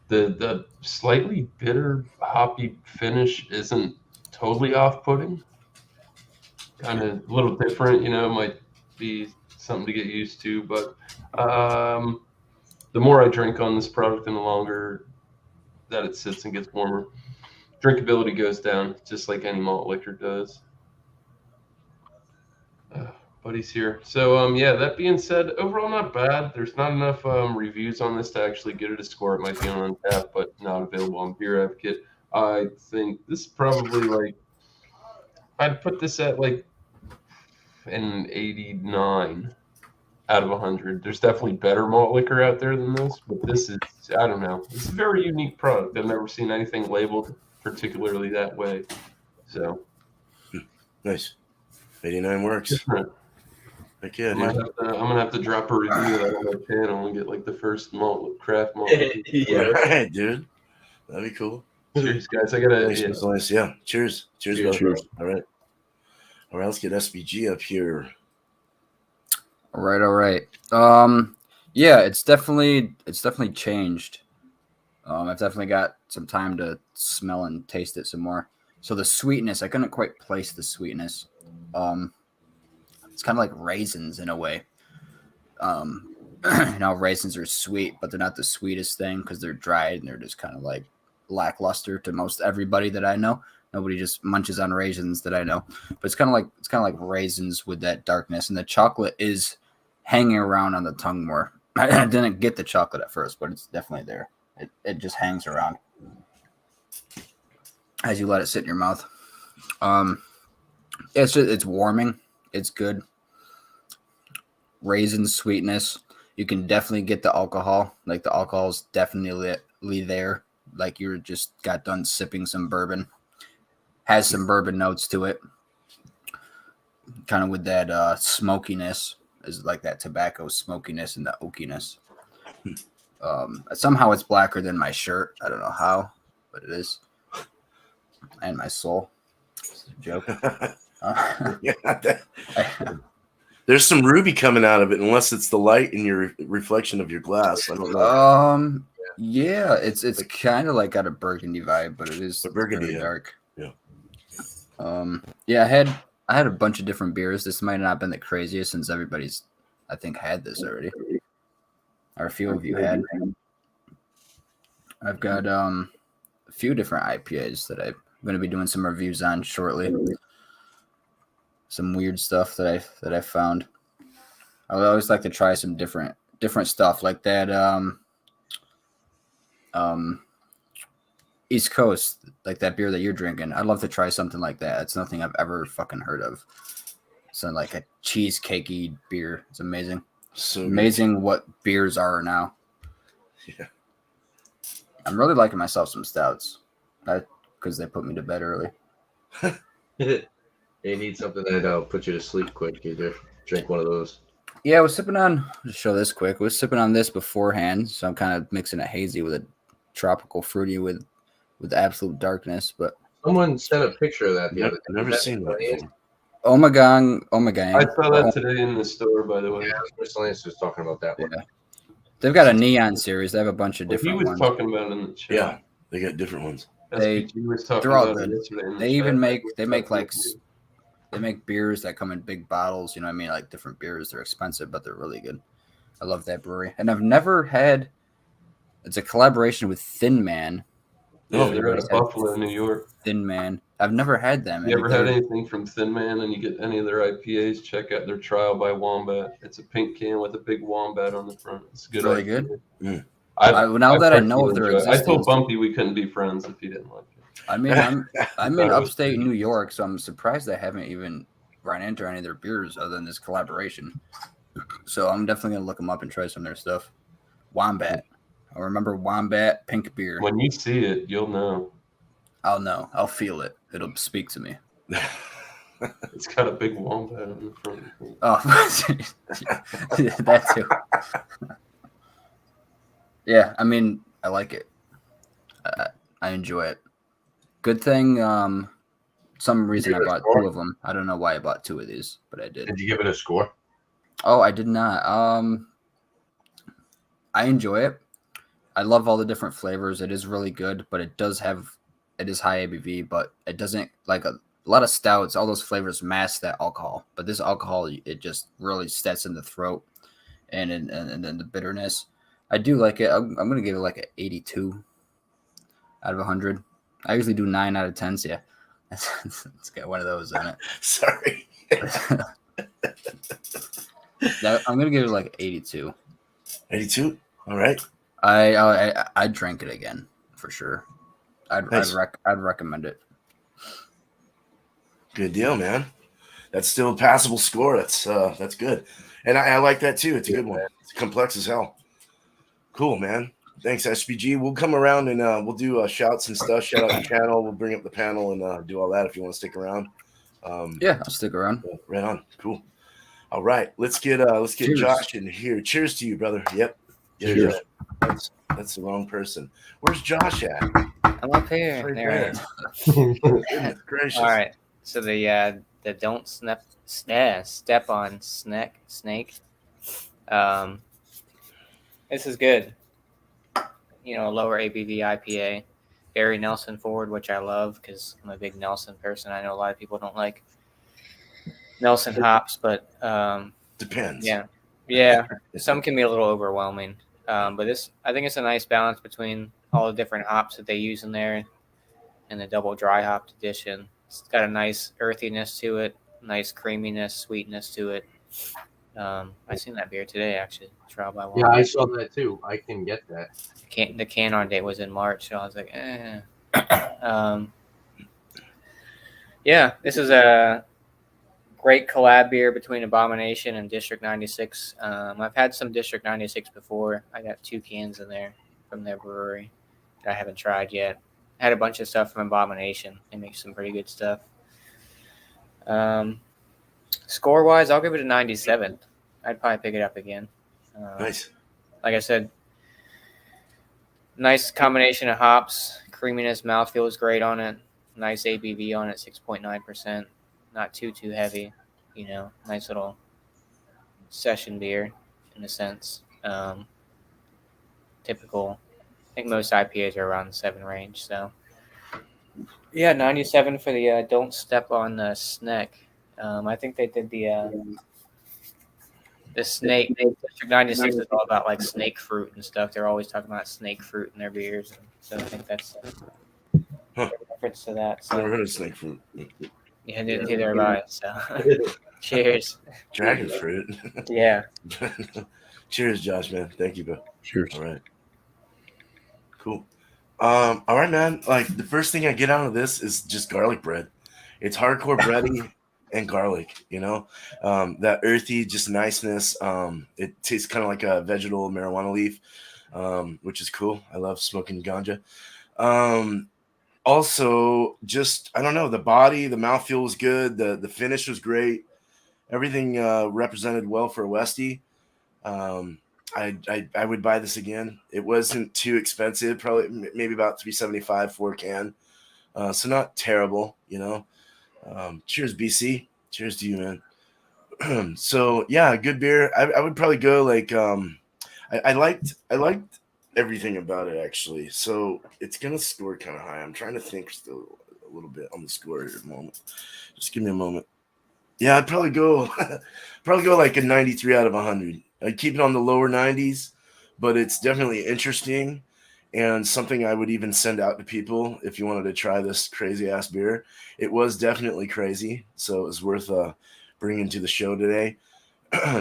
The slightly bitter hoppy finish isn't totally off-putting. Kind of a little different, you know, might be something to get used to, but the more I drink on this product and the longer that it sits and gets warmer, drinkability goes down just like any malt liquor does. Buddy's here. So yeah, that being said, overall not bad. There's not enough reviews on this to actually get it a score. It might be on tap, but not available on Beer Advocate. I think this is probably like, I'd put this at like an 89 out of 100. There's definitely better malt liquor out there than this, but this is, I don't know. It's a very unique product. I've never seen anything labeled particularly that way. So Nice. 89 works. different. Heck yeah, I'm dude. gonna have to drop a review of that on my channel and get like the first craft malt. All right, dude. That'd be cool. Cheers, guys. I gotta. Thanks, Yeah. Miscellaneous. Yeah. Cheers. Cheers, brother. Cheers. All right. All right, let's get SBG up here. All right. Yeah, it's definitely changed. I've definitely got some time to smell and taste it some more. So the sweetness, I couldn't quite place the sweetness. It's kind of like raisins in a way. You know, raisins are sweet, but they're not the sweetest thing because they're dried and they're just kind of like lackluster to most everybody that I know. Nobody just munches on raisins that I know. But it's kind of like raisins with that darkness, and the chocolate is hanging around on the tongue more. I didn't get the chocolate at first, but it's definitely there. It just hangs around as you let it sit in your mouth. It's warming. It's good. Raisin sweetness. You can definitely get the alcohol. Like the alcohol is definitely there. Like you just got done sipping some bourbon. Has some bourbon notes to it. Kind of with that smokiness. Is like that tobacco smokiness and the oakiness. Somehow it's blacker than my shirt. I don't know how, but it is. And my soul. It's a joke. Yeah, there's some ruby coming out of it, unless it's the light in your reflection of your glass. I don't know. Yeah, it's kind of like got a burgundy vibe, but it is burgundy, very yeah. dark. Yeah. Yeah, I had a bunch of different beers. This might not have been the craziest since everybody's, I think, had this already. Or a few of you had. I've got a few different IPAs that I'm going to be doing some reviews on shortly. Some weird stuff that I found. I would always like to try some different stuff like that. East Coast, like that beer that you're drinking. I'd love to try something like that. It's nothing I've ever fucking heard of. So like a cheesecakey beer. It's amazing. So amazing what beers are now. Yeah. I'm really liking myself some stouts. Because they put me to bed early. You need something that'll put you to sleep quick. You just drink one of those. Yeah, I was sipping on. Just show this quick. I was sipping on this beforehand, so I'm kind of mixing a hazy with a tropical fruity with absolute darkness. But Someone sent a picture of that the other day. I've never Was seen that Miscellaneous? before. oh my gang. I saw that today in the store, by the way. Yeah, Miscellaneous was talking about that one. Yeah. They've got a neon series. They have a bunch of Well, he different was ones. talking about it in the chat. Yeah, they got different ones. SPG was talking they're all about it good. yesterday in the They chat. even make they make beers that come in big bottles. You know what I mean? Like different beers. They're expensive, but they're really good. I love that brewery. And I've never had. It's a collaboration with Thin Man. Yeah, Oh, they're out of Buffalo, New York. Thin Man. I've never had them. You ever had anything from Thin Man and you get any of their IPAs, check out their Trial by Wombat. It's a pink can with a big wombat on the front. It's good. Really IPA. good. Mm. Now that I know of their enjoy it. I existence, told Bumpy we couldn't be friends if he didn't like it. I mean, I'm in upstate New York, so I'm surprised I haven't even run into any of their beers other than this collaboration. So I'm definitely gonna look them up and try some of their stuff. Wombat. I remember Wombat pink beer. When you see it, you'll know. I'll know. I'll feel it. It'll speak to me. It's got a big wombat on the front. Oh, that too. Yeah, I mean, I like it. I enjoy it. Good thing. Some reason I bought two of them. I don't know why I bought two of these, but I did. Did you give it a score? Oh, I did not. I enjoy it. I love all the different flavors. It is really good, but it is high ABV, but it doesn't like a lot of stouts. All those flavors mask that alcohol, but this alcohol, it just really sets in the throat and then the bitterness. I do like it. I'm gonna give it like an 82 out of 100. I usually do 9 out of 10. So yeah, it's got one of those in it. Sorry. I'm gonna give it like 82. 82. All right. I'd drink it again for sure. Nice. I'd recommend it. Good deal, man. That's still a passable score. That's good, and I like that too. It's a good one. It's complex as hell. Cool, man. Thanks, SPG. We'll come around and we'll do shouts and stuff. Shout out the channel. We'll bring up the panel and do all that if you want to stick around. Yeah, I'll stick around. Right on. Cool. All right, let's get Cheers. Josh in here. Cheers to you, brother. Yep. Yeah, Cheers. That's the wrong person. Where's Josh at? I'm up here. Right There it there. is. Goodness gracious. All right. So the don't step on snake. This is good. You know, lower ABV IPA. Very Nelson forward, which I love because I'm a big Nelson person. I know a lot of people don't like Nelson hops, but Depends. yeah. Some can be a little overwhelming. But I think it's a nice balance between all the different hops that they use in there and the double dry hopped edition. It's got a nice earthiness to it, nice creaminess, sweetness to it. I seen that beer today, actually. Trial by Wombat. Yeah, I saw that too. I can get that. The can on date was in March, so I was like, yeah, this is a great collab beer between Abomination and District 96. I've had some District 96 before. I got 2 cans in there from their brewery that I haven't tried yet. I had a bunch of stuff from Abomination. They make some pretty good stuff. Score-wise, I'll give it a 97. I'd probably pick it up again. Nice. Like I said, nice combination of hops, creaminess, mouthfeel is great on it. Nice ABV on it, 6.9%. Not too heavy, you know. Nice little session beer, in a sense. Typical. I think most IPAs are around the 7 range. So, yeah, 97 for the Don't Step on the Snake. I think they did the snake. District 96 is all about like snake fruit and stuff. They're always talking about snake fruit in their beers. So I think that's a reference to that. So Never heard of snake fruit. yeah, neither have I. So cheers. Dragon fruit. Yeah. Cheers, Josh, man. Thank you, bro. Cheers. All right. Cool. All right, man. Like the first thing I get out of this is just garlic bread. It's hardcore bready and garlic, you know, that earthy, just niceness. It tastes kind of like a vegetal marijuana leaf. which is cool. I love smoking ganja. Also, just I don't know, the body, the mouthfeel was good. The finish was great. Everything represented well for a Westie. I would buy this again. It wasn't too expensive, probably maybe about $3.75 for a can. So not terrible, you know. Cheers, BC. Cheers to you, man. So yeah, good beer. I would probably go like I liked everything about it actually. So it's gonna score kind of high. I'm trying to think still a little bit on the score here at the moment. Just give me a moment. Yeah, I'd probably go like a 93 out of 100. I'd keep it on the lower 90s, but it's definitely interesting and something I would even send out to people if you wanted to try this crazy ass beer. It was definitely crazy, so it was worth bringing to the show today.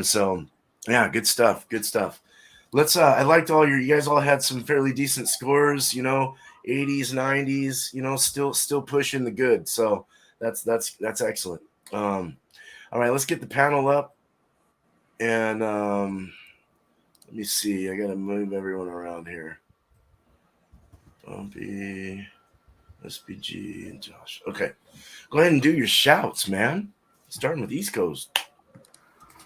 So yeah, good stuff. Good stuff. Let's I liked you guys all had some fairly decent scores, you know, 80s, 90s, you know, still pushing the good. So that's excellent. All right, let's get the panel up. And let me see. I gotta move everyone around here. Bumpy, SPG, and Josh. Okay. Go ahead and do your shouts, man. Starting with East Coast.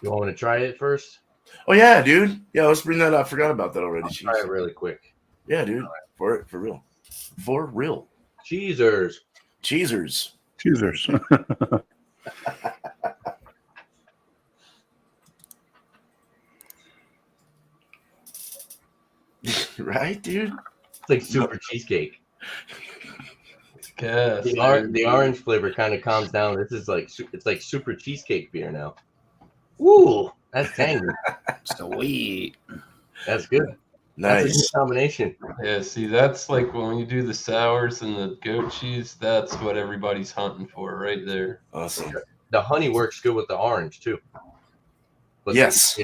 You want me to try it first? Oh yeah, dude. Yeah, let's bring that up. I forgot about that already. I'll try it really quick. Yeah, dude. For real. For real. Cheezers. Cheezers. Cheezers. Right, dude? It's like super cheesecake. Yes, The orange flavor kind of calms down. This is like it's like super cheesecake beer now. Ooh, that's tangy. Sweet. That's good. That's a good Nice. combination. Yeah, see, that's like when you do the sours and the goat cheese, that's what everybody's hunting for right there. Awesome. The honey works good with the orange too. But Yes.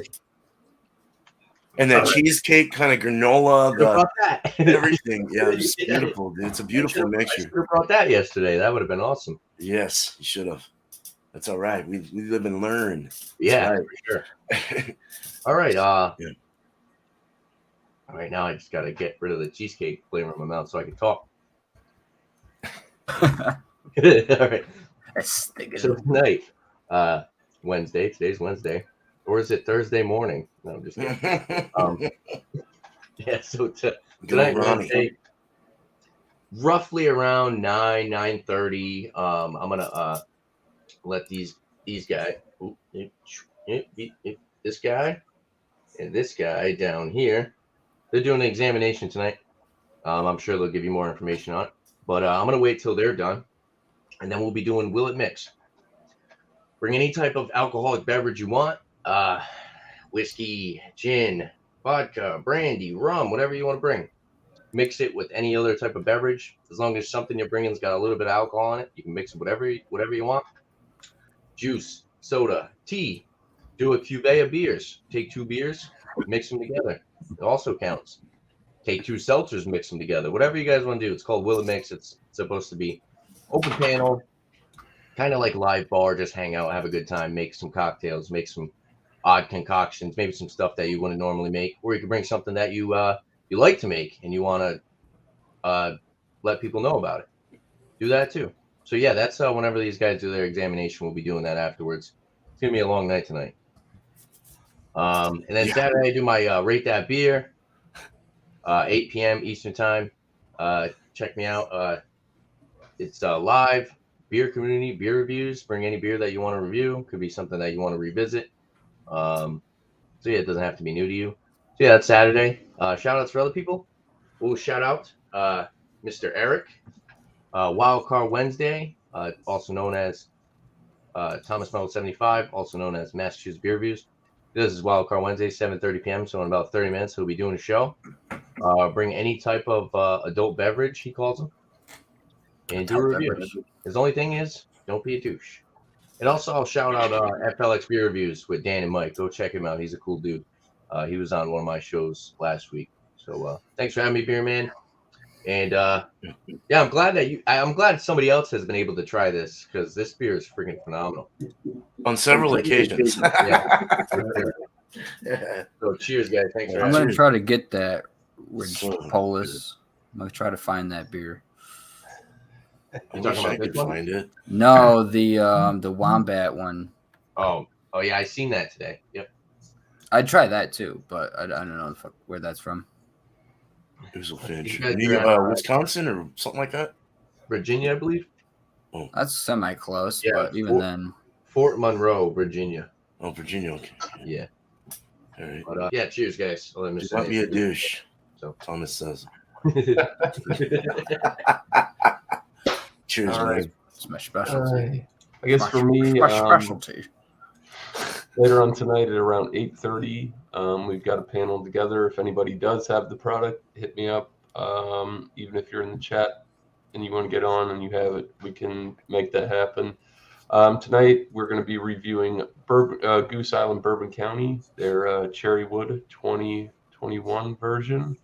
And that cheesecake kind of granola, that. everything. Yeah, it's beautiful, dude. It's a beautiful I mixture. should have brought that yesterday. That would have been awesome. Yes, you should have. That's all right. We live and learn. Yeah, right. for sure. All right. Yeah. All right, now I just got to get rid of the cheesecake flavor in my mouth so I can talk. All right. So tonight, Wednesday. Today's Wednesday, or is it Thursday morning? No, I'm just kidding. Yeah. So tonight, Wednesday, roughly around 9:30. I'm gonna let these guys, this guy and this guy down here. They're doing an examination tonight. I'm sure they'll give you more information on it. But I'm going to wait till they're done. And then we'll be doing Will It Mix. Bring any type of alcoholic beverage you want. Whiskey, gin, vodka, brandy, rum, whatever you want to bring. Mix it with any other type of beverage. As long as something you're bringing has got a little bit of alcohol in it, you can mix it whatever you want. Juice, soda, tea. Do a cuvee of beers. Take 2 beers, mix them together. It also counts. Take 2 seltzers, mix them together. Whatever you guys want to do. It's called Will It Mix. It's supposed to be open panel, kind of like live bar. Just hang out, have a good time, make some cocktails, make some odd concoctions, maybe some stuff that you wouldn't normally make, or you can bring something that you like to make and you want to let people know about it. Do that too. So yeah, that's whenever these guys do their examination, we'll be doing that afterwards. It's gonna be a long night tonight. And then Saturday, I do my Rate That Beer, 8 p.m. Eastern Time. Check me out. It's live beer community, beer reviews. Bring any beer that you want to review. Could be something that you want to revisit. So yeah, it doesn't have to be new to you. So yeah, that's Saturday. Shout outs for other people. We'll shout out Mr. Eric, Wildcard Wednesday, also known as Thomas Melville 75, also known as Massachusetts Beer Reviews. This is Wildcard Wednesday, 7:30 p.m. So in about 30 minutes, he'll be doing a show. Bring any type of adult beverage, he calls them, and do a review. His only thing is, don't be a douche. And also, I'll shout out FLX Beer Reviews with Dan and Mike. Go check him out. He's a cool dude. He was on one of my shows last week. So thanks for having me, Beer Man. And yeah, I'm glad somebody else has been able to try this because this beer is freaking phenomenal. On several occasions. Yeah. So cheers, guys. Thanks for I'm having gonna try to get that Ridge So Polis. I'm gonna try to find that beer. I You wish talking I about could this one? find it. No, the Wombat one. Oh yeah, I seen that today. Yep. I'd try that too, but I don't know where that's from. Hazel Finch. You guys are at, Wisconsin or something like that? Virginia, I believe. That's semi close, Yeah, but even then, Fort Monroe, Virginia. Oh, Virginia. Okay. Yeah. All right. But yeah, cheers, guys. I'll let Do not be a douche. So. Thomas says. Miscellaneous. Cheers, All man. right. it's my specialty. I guess for me, my specialty. later on tonight at around 8:30, we've got a panel together. If anybody does have the product, hit me up. Even if you're in the chat and you want to get on and you have it, we can make that happen. Tonight, we're going to be reviewing Goose Island Bourbon County, their Cherrywood 2021 version.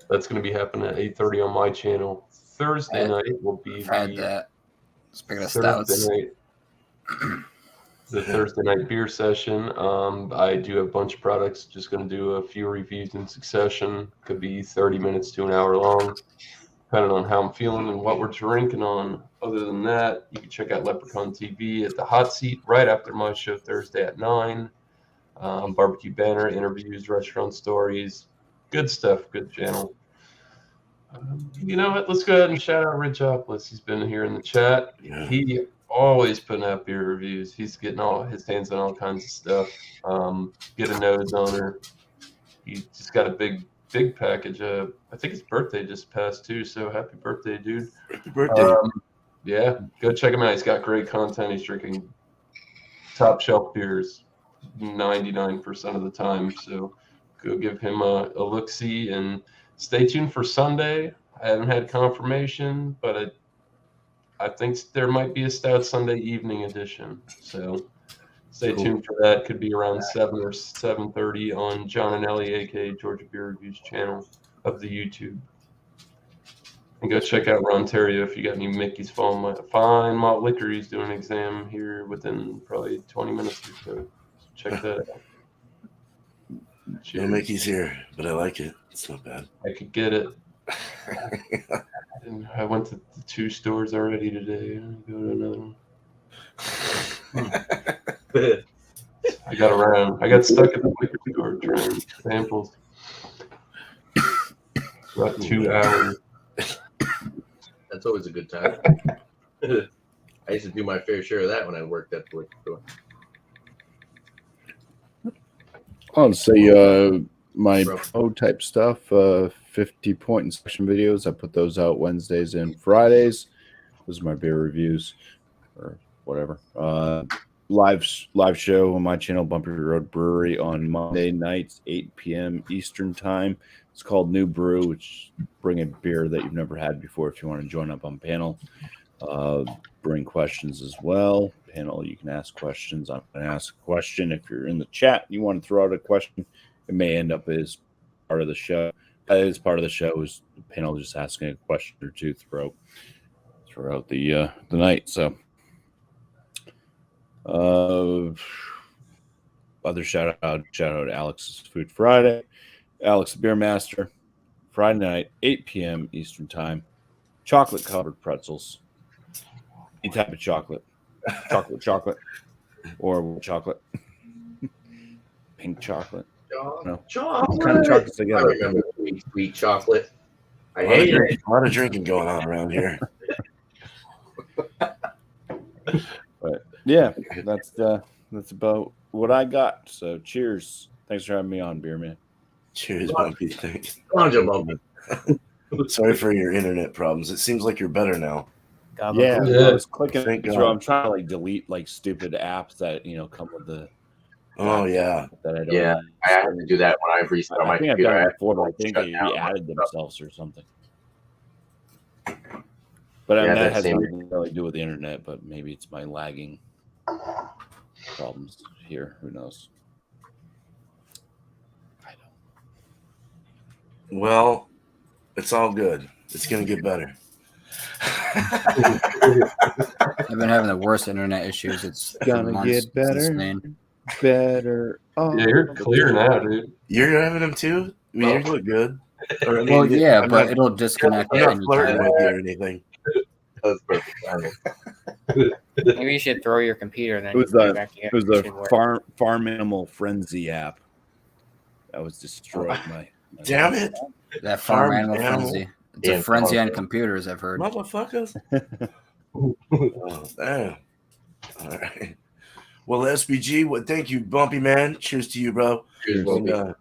That's going to be happening at 8:30 on my channel. Thursday night will be Had the that. Speaking of stouts, the Thursday night beer session. I do have a bunch of products. Just going to do a few reviews in succession. Could be 30 minutes to an hour long, depending on how I'm feeling and what we're drinking on. Other than that, you can check out Leprechaun TV at the hot seat right after my show Thursday at 9. Barbecue Banner, interviews, restaurant stories. Good stuff. Good channel. You know what? Let's go ahead and shout out Ridgeopolis. He's been here in the chat. Yeah. He always putting out beer reviews. He's getting all his hands on all kinds of stuff. Get a nose on her. He just got a big package. I think his birthday just passed too. So happy birthday, dude! Happy birthday. Yeah, go check him out. He's got great content. He's drinking top shelf beers 99% of the time. So go give him a look-see and stay tuned for Sunday. I haven't had confirmation, but I think there might be a Stout Sunday evening edition. So stay tuned for that. Could be around 7 or 7:30 on John and Ellie, aka Georgia Beer Reviews channel of the YouTube. And go check out Rontario if you got any Mickey's Fine Malt Liquor. He's doing an exam here within probably 20 minutes or so. Check that out. No Cheers. Mickey's here, but I like it. It's not bad. I could get it. And I went to the 2 stores already today. I'll go to another one. I got around. I got stuck at the liquor store trying samples. About 2 hours. That's always a good time. I used to do my fair share of that when I worked at the liquor store. I'll say my pro type stuff, 50-point inspection videos. I put those out Wednesdays and Fridays. Those are my beer reviews or whatever. Live show on my channel, Bumpy Road Brewery, on Monday nights, 8 p.m. Eastern time. It's called New Brew, which bring a beer that you've never had before if you want to join up on panel. Bring questions as well. Panel, you can ask questions. I'm going to ask a question. If you're in the chat and you want to throw out a question, it may end up as part of the show. As part of the show is the panel just asking a question or two throughout the night. So other shout out Alex's Food Friday. Alex the Beer Master, Friday night, 8 p.m. Eastern Time. Chocolate covered pretzels. Any type of chocolate. Chocolate. Or chocolate. Pink chocolate. No. Chocolate. What kind of chocolates they I got? remember sweet chocolate. I hate it. A lot of drinking going on around here. But yeah, that's about what I got. So cheers. Thanks for having me on, Beer Man. Cheers, Bumpy. Thanks. Bumpy. Sorry for your internet problems. It seems like you're better now. Yeah, I was clicking Thank through. God. I'm trying to delete stupid apps that come with the. Oh yeah. That I don't Yeah, use. I have to do that when I restart my I think I've computer. done it before, but I think Shut they down. added themselves or something. But I Yeah, mean, that that has same- nothing to really do with the internet, but maybe it's my lagging problems here. Who knows? I don't. Well, it's all good. It's gonna get better. I've been having the worst internet issues. It's Gonna months. get It's better. insane. Better. Oh, Yeah, you're clear now, dude. You're having them too? mean, you look good. Or, I mean, Well, yeah, I'm but not, it'll disconnect I'm at not any flirting time. with you or anything. That's perfect timing. Maybe you should throw your computer and then It was put the it back together. it was It the should work. farm animal frenzy app that was destroyed my Damn it, That farm Farm animal animal. frenzy. It's a Damn frenzy farm on computers, I've heard. motherfuckers. Oh, damn. All right. Well, SBG, thank you, Bumpy man. Cheers to you, bro. Cheers, And, Bumpy.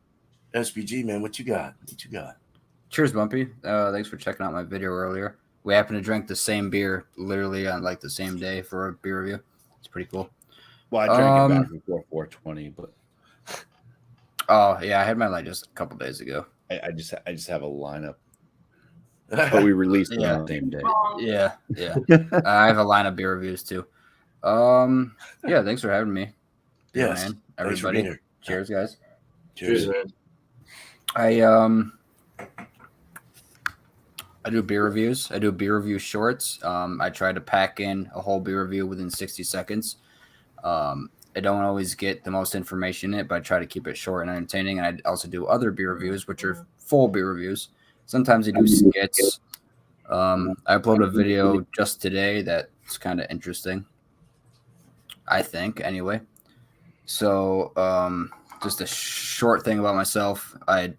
SBG, man, what you got? What you got? Cheers, Bumpy. Thanks for checking out my video earlier. We happened to drink the same beer literally on like the same day for a beer review. It's pretty cool. Well, I drank it back before 420, but Oh yeah, I had mine like just a couple days ago. I just have a lineup. But we released it Yeah. on the same day. Yeah. I have a line of beer reviews too. Yeah, thanks for having me. Beer Yes. man, Thanks for being everybody. here. Cheers, guys. Cheers. man. I do beer reviews. I do beer review shorts. I try to pack in a whole beer review within 60 seconds. I don't always get the most information in it, but I try to keep it short and entertaining. And I also do other beer reviews, which are full beer reviews. Sometimes I do skits. I uploaded a video just today that's kind of interesting, I think, anyway. So just a short thing about myself. I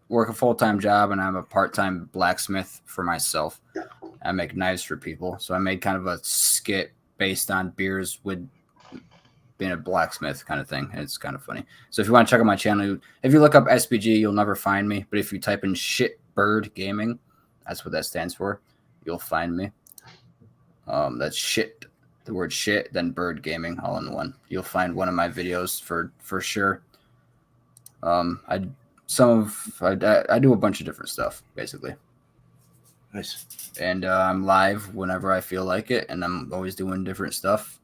work a full-time job, and I'm a part-time blacksmith for myself. I make knives for people. So I made kind of a skit based on beers with being a blacksmith kind of thing. And it's kind of funny. So if you want to check out my channel, if you look up SBG, you'll never find me. But if you type in Shitbird Gaming, that's what that stands for, you'll find me. That's shit, the word shit, then bird gaming all in one. You'll find one of my videos for sure. I do a bunch of different stuff basically. Nice. And I'm live whenever I feel like it, and I'm always doing different stuff.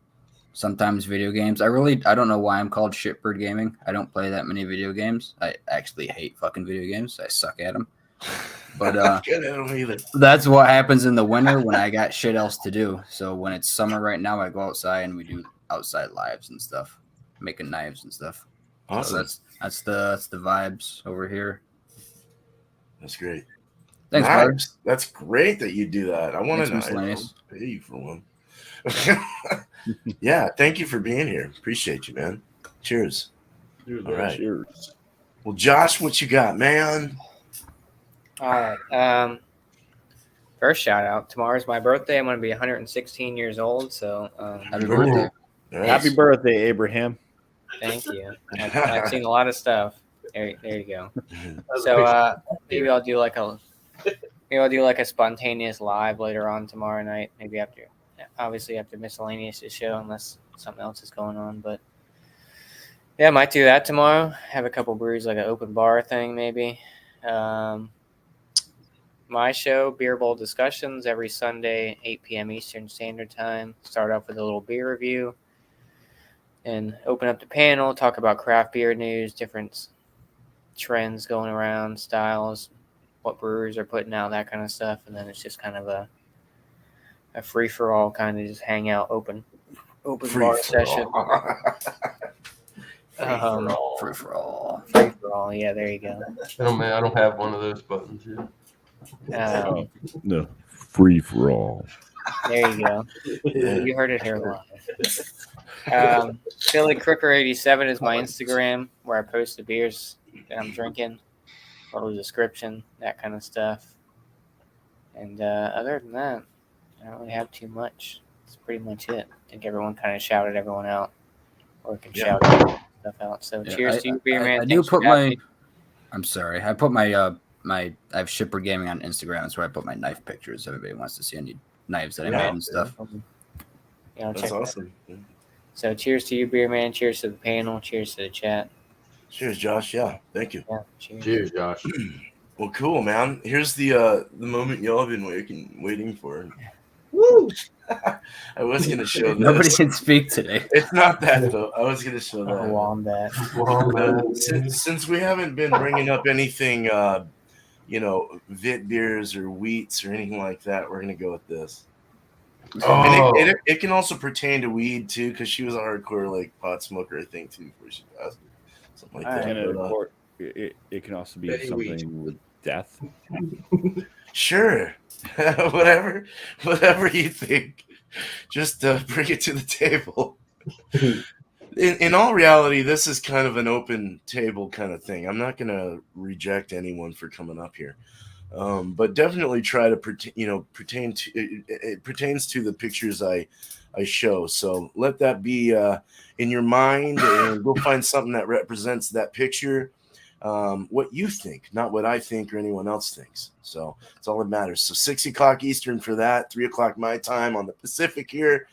Sometimes video games. I don't know why I'm called Shitbird Gaming. I don't play that many video games. I actually hate fucking video games. I suck at them. But Good at 'em either. that's what happens in the winter when I got shit else to do. So when it's summer right now, I go outside and we do outside lives and stuff, making knives and stuff. Awesome. So that's the vibes over here. That's great. Thanks, Nice. bud. That's great that you do that. I want Thanks, to Miscellaneous. pay you for one. Yeah, thank you for being here. Appreciate you, man. Cheers. All right. Cheers. Well, Josh, what you got, man? All right. First shout out. Tomorrow's my birthday. I'm going to be 116 years old. So Happy birthday. Nice. Happy birthday, Abraham. thank you. I've seen a lot of stuff. There you go. So maybe I'll do like a spontaneous live later on tomorrow night. Maybe after Miscellaneous' show, unless something else is going on. But yeah, I might do that tomorrow. Have a couple brews, like an open bar thing, maybe. My show, Beer Bowl Discussions, every Sunday, 8 p.m. Eastern Standard Time. Start off with a little beer review and open up the panel, talk about craft beer news, different trends going around, styles, what brewers are putting out, that kind of stuff. And then it's just kind of a free-for-all, kind of just hang out, open bar session. Free for all. Free-for-all, yeah, there you go. I don't have one of those buttons yet. No, free for all. There you go. You heard it here live. Philly Crooker 87 is my Instagram, where I post the beers that I'm drinking, a little description, that kind of stuff. And other than that, I don't really have too much. That's pretty much it. I think everyone kind of shouted everyone out, or can shout stuff out. So cheers to you, beer man. I do put my. I'm sorry. I put my I have Shipper Gaming on Instagram. That's where I put my knife pictures. Everybody wants to see any knives that I made and stuff. That's awesome. So cheers to you, beer man. Cheers to the panel. Cheers to the chat. Cheers, Josh. Yeah, thank you. Yeah, cheers. Cheers, Josh. Well, cool, man. Here's the moment y'all have been waiting for. Woo! I was gonna show this. Nobody can speak today. It's not that though. I was gonna show that. Wombat. Since we haven't been bringing up anything, Vit beers or wheats or anything like that, we're gonna go with this. Oh, And it can also pertain to weed too, because she was a hardcore like pot smoker, I think, too, before she passed. Something like that. Can it But, it can also be Very something with death. Sure. whatever you think. Just bring it to the table. In all reality, this is kind of an open table kind of thing. I'm not going to reject anyone for coming up here. But definitely try to pertain to it pertains to the pictures I show. So let that be in your mind, and go find something that represents that picture. What you think, not what I think or anyone else thinks. So it's all that matters. So 6 o'clock Eastern for that, 3 o'clock my time on the Pacific here.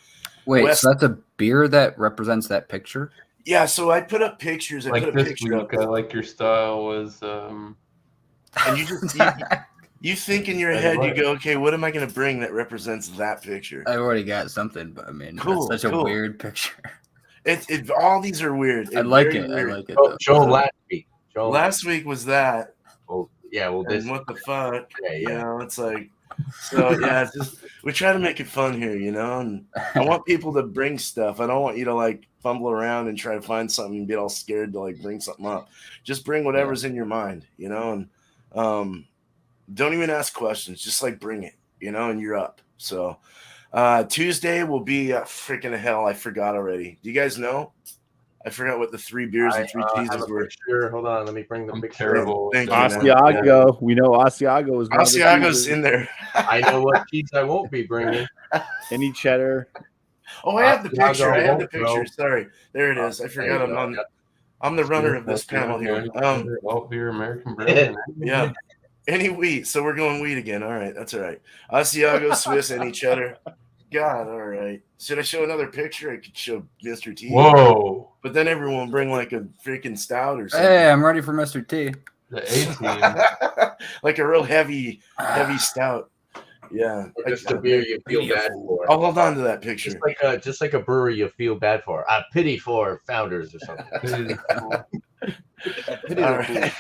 Wait, West- so that's a beer that represents that picture? Yeah, so I put up pictures. I Like put a this picture up, week, I like your style was and you just you think in your Like head, you what? go, okay, what am I going to bring that represents that picture? I've already got something, but I mean, Cool, that's such a cool. weird picture. All these are weird. I like Very it. weird. I like it. Oh, Though. show 'em last week. Show 'em. Last week was that, Well, yeah. Well, this. and what the fuck? Yeah, You yeah. know, it's like, so yeah, it's just we try to make it fun here, you know. And I want people to bring stuff. I don't want you to like fumble around and try to find something and get all scared to like bring something up. Just bring whatever's in your mind, you know, and don't even ask questions. Just like bring it, you know, and you're up. So Tuesday will be freaking hell. I forgot already. Do you guys know? I forgot what the 3 beers and 3 have cheeses a were. picture. Hold on. Let me bring the I'm picture. terrible. Thank you, man. Asiago. We know Asiago is one of the Asiago's cheeses. in there. I know what cheese I won't be bringing. Any cheddar. Oh, I have the picture. I have the won't go. picture. Sorry, there it is. I forgot There you I'm go. I'm the runner of this panel here. Alt beer, American bread. Yeah. Any wheat. So we're going wheat again. All right, that's all right. Asiago, Swiss, any cheddar. God, all right. Should I show another picture? I could show Mr. T. Whoa, But then everyone bring like a freaking stout or something. Hey, I'm ready for Mr. T. the A team. Like a real heavy stout. Yeah. Or just a beer you feel bad for. I'll hold on to that picture. Just like a brewery you feel bad for. A pity for founders or something. All right.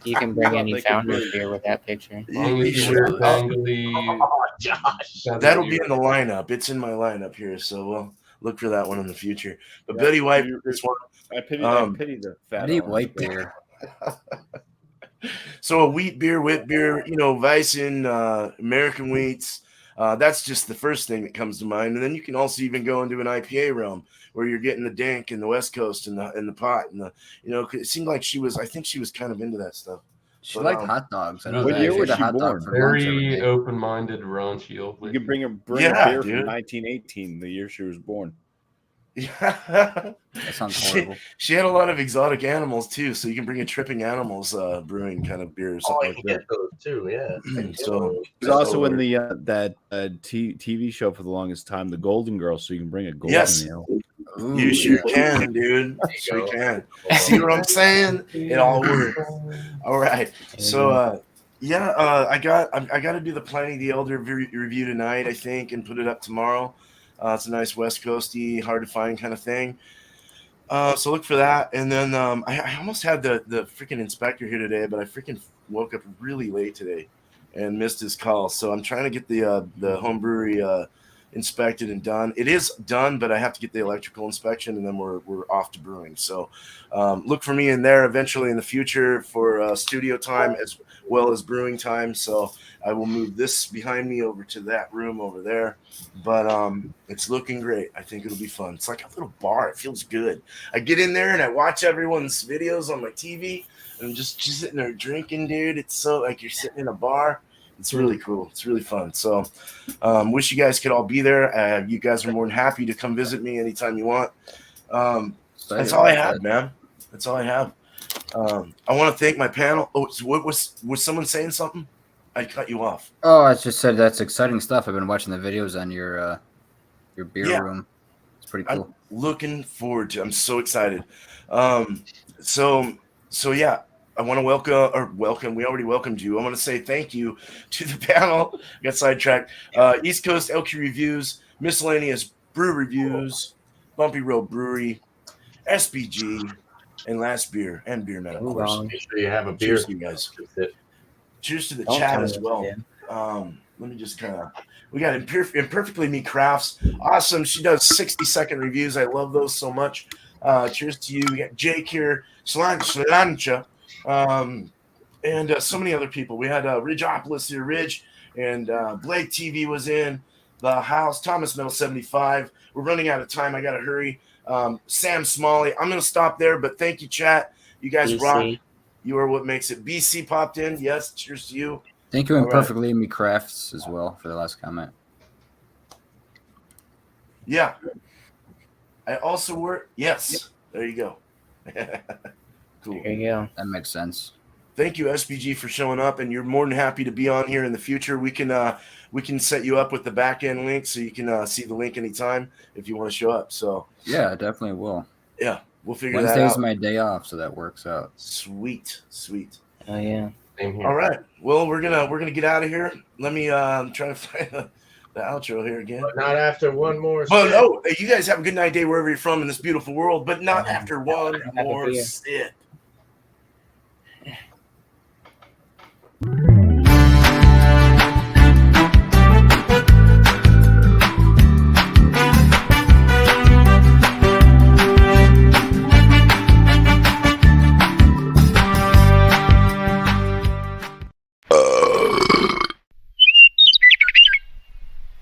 You can bring any founder's beer with that picture. You sure? Oh, Josh. That'll be in the lineup. It's in my lineup here, so we'll look for that one in the future. But Betty White, this one. I pity the fat. I need orange white beer. beer. So a wheat beer, you know, Weissen, American wheats. That's just the first thing that comes to mind. And then you can also even go into an IPA realm where you're getting the dank and the West Coast and the pot and the, you know, 'cause it seemed like I think she was kind of into that stuff. She But, liked hot dogs. I know What that. year She was had a she hot dog born? for lunch every Very day. open-minded, raunchy old You lady. could bring a Yeah, beer dude. from 1918, the year she was born. Yeah. That sounds horrible. She had a lot of exotic animals too, so you can bring a tripping animals brewing kind of beer or Oh, something I like can that. get those too, yeah. So He was also in the TV show for the longest time, The Golden Girls, so you can bring a golden Yes. ale. Ooh, you sure yeah. can, dude. There you Sure go. can. See what I'm saying? It all works. All right. So I got to do the Pliny the Elder review tonight, I think, and put it up tomorrow. It's a nice West Coasty, hard to find kind of thing. So look for that. And then I almost had the freaking inspector here today, but I freaking woke up really late today and missed his call. So I'm trying to get the home brewery inspected and done. It is done, but I have to get the electrical inspection, and then we're off to brewing. So look for me in there eventually in the future for studio time as well as brewing time. So I will move this behind me over to that room over there. But it's looking great. I think it'll be fun. It's like a little bar. It feels good. I get in there and I watch everyone's videos on my TV, and I'm just sitting there drinking, dude. It's so like you're sitting in a bar. It's really cool. It's really fun. So wish you guys could all be there. You guys are more than happy to come visit me anytime you want. That's all I have, man. That's all I have. I want to thank my panel. Oh, so was someone saying something? I cut you off. Oh, I just said that's exciting stuff. I've been watching the videos on your beer room. It's pretty cool. I'm looking forward to it. I'm so excited. So yeah, I want to welcome. We already welcomed you. I want to say thank you to the panel. I got sidetracked. East Coast LQ Reviews, Miscellaneous Brew Reviews, Bumpy Road Brewery, SBG, and Last Beer and Beer Net, of Move course. on. Make sure you have a beer. Cheers to you guys. Cheers to the Don't chat tell as me well. again. Let me just kind of. We got Imperfectly Me Crafts. Awesome. She does 60-second reviews. I love those so much. Cheers to you. We got Jake here, Slancha, and so many other people. We had Ridgeopolis here, Ridge, and Blake TV was in the house. Thomas Metal 75. We're running out of time. I got to hurry. Sam Smalley. I'm going to stop there, but thank you, chat. You guys BC. rock. You are what makes it. BC popped in. Yes, cheers to you. Thank you, and All right. Perfectly Me Crafts as well for the last comment. Yeah. I also work. Yes. There you go. Cool. There you go. That makes sense. Thank you, SPG, for showing up, and you're more than happy to be on here in the future. We can set you up with the back end link so you can see the link anytime if you want to show up. So Yeah, I definitely will. yeah, we'll figure that Wednesday's out. my day off, so that works out. Sweet. Oh yeah. Same here. All right. Well, we're gonna get out of here. Let me try to find the outro here again. But not after one more. Well, sip. no, you guys have a good night, day wherever you're from in this beautiful world, but not after one a more beer. sip.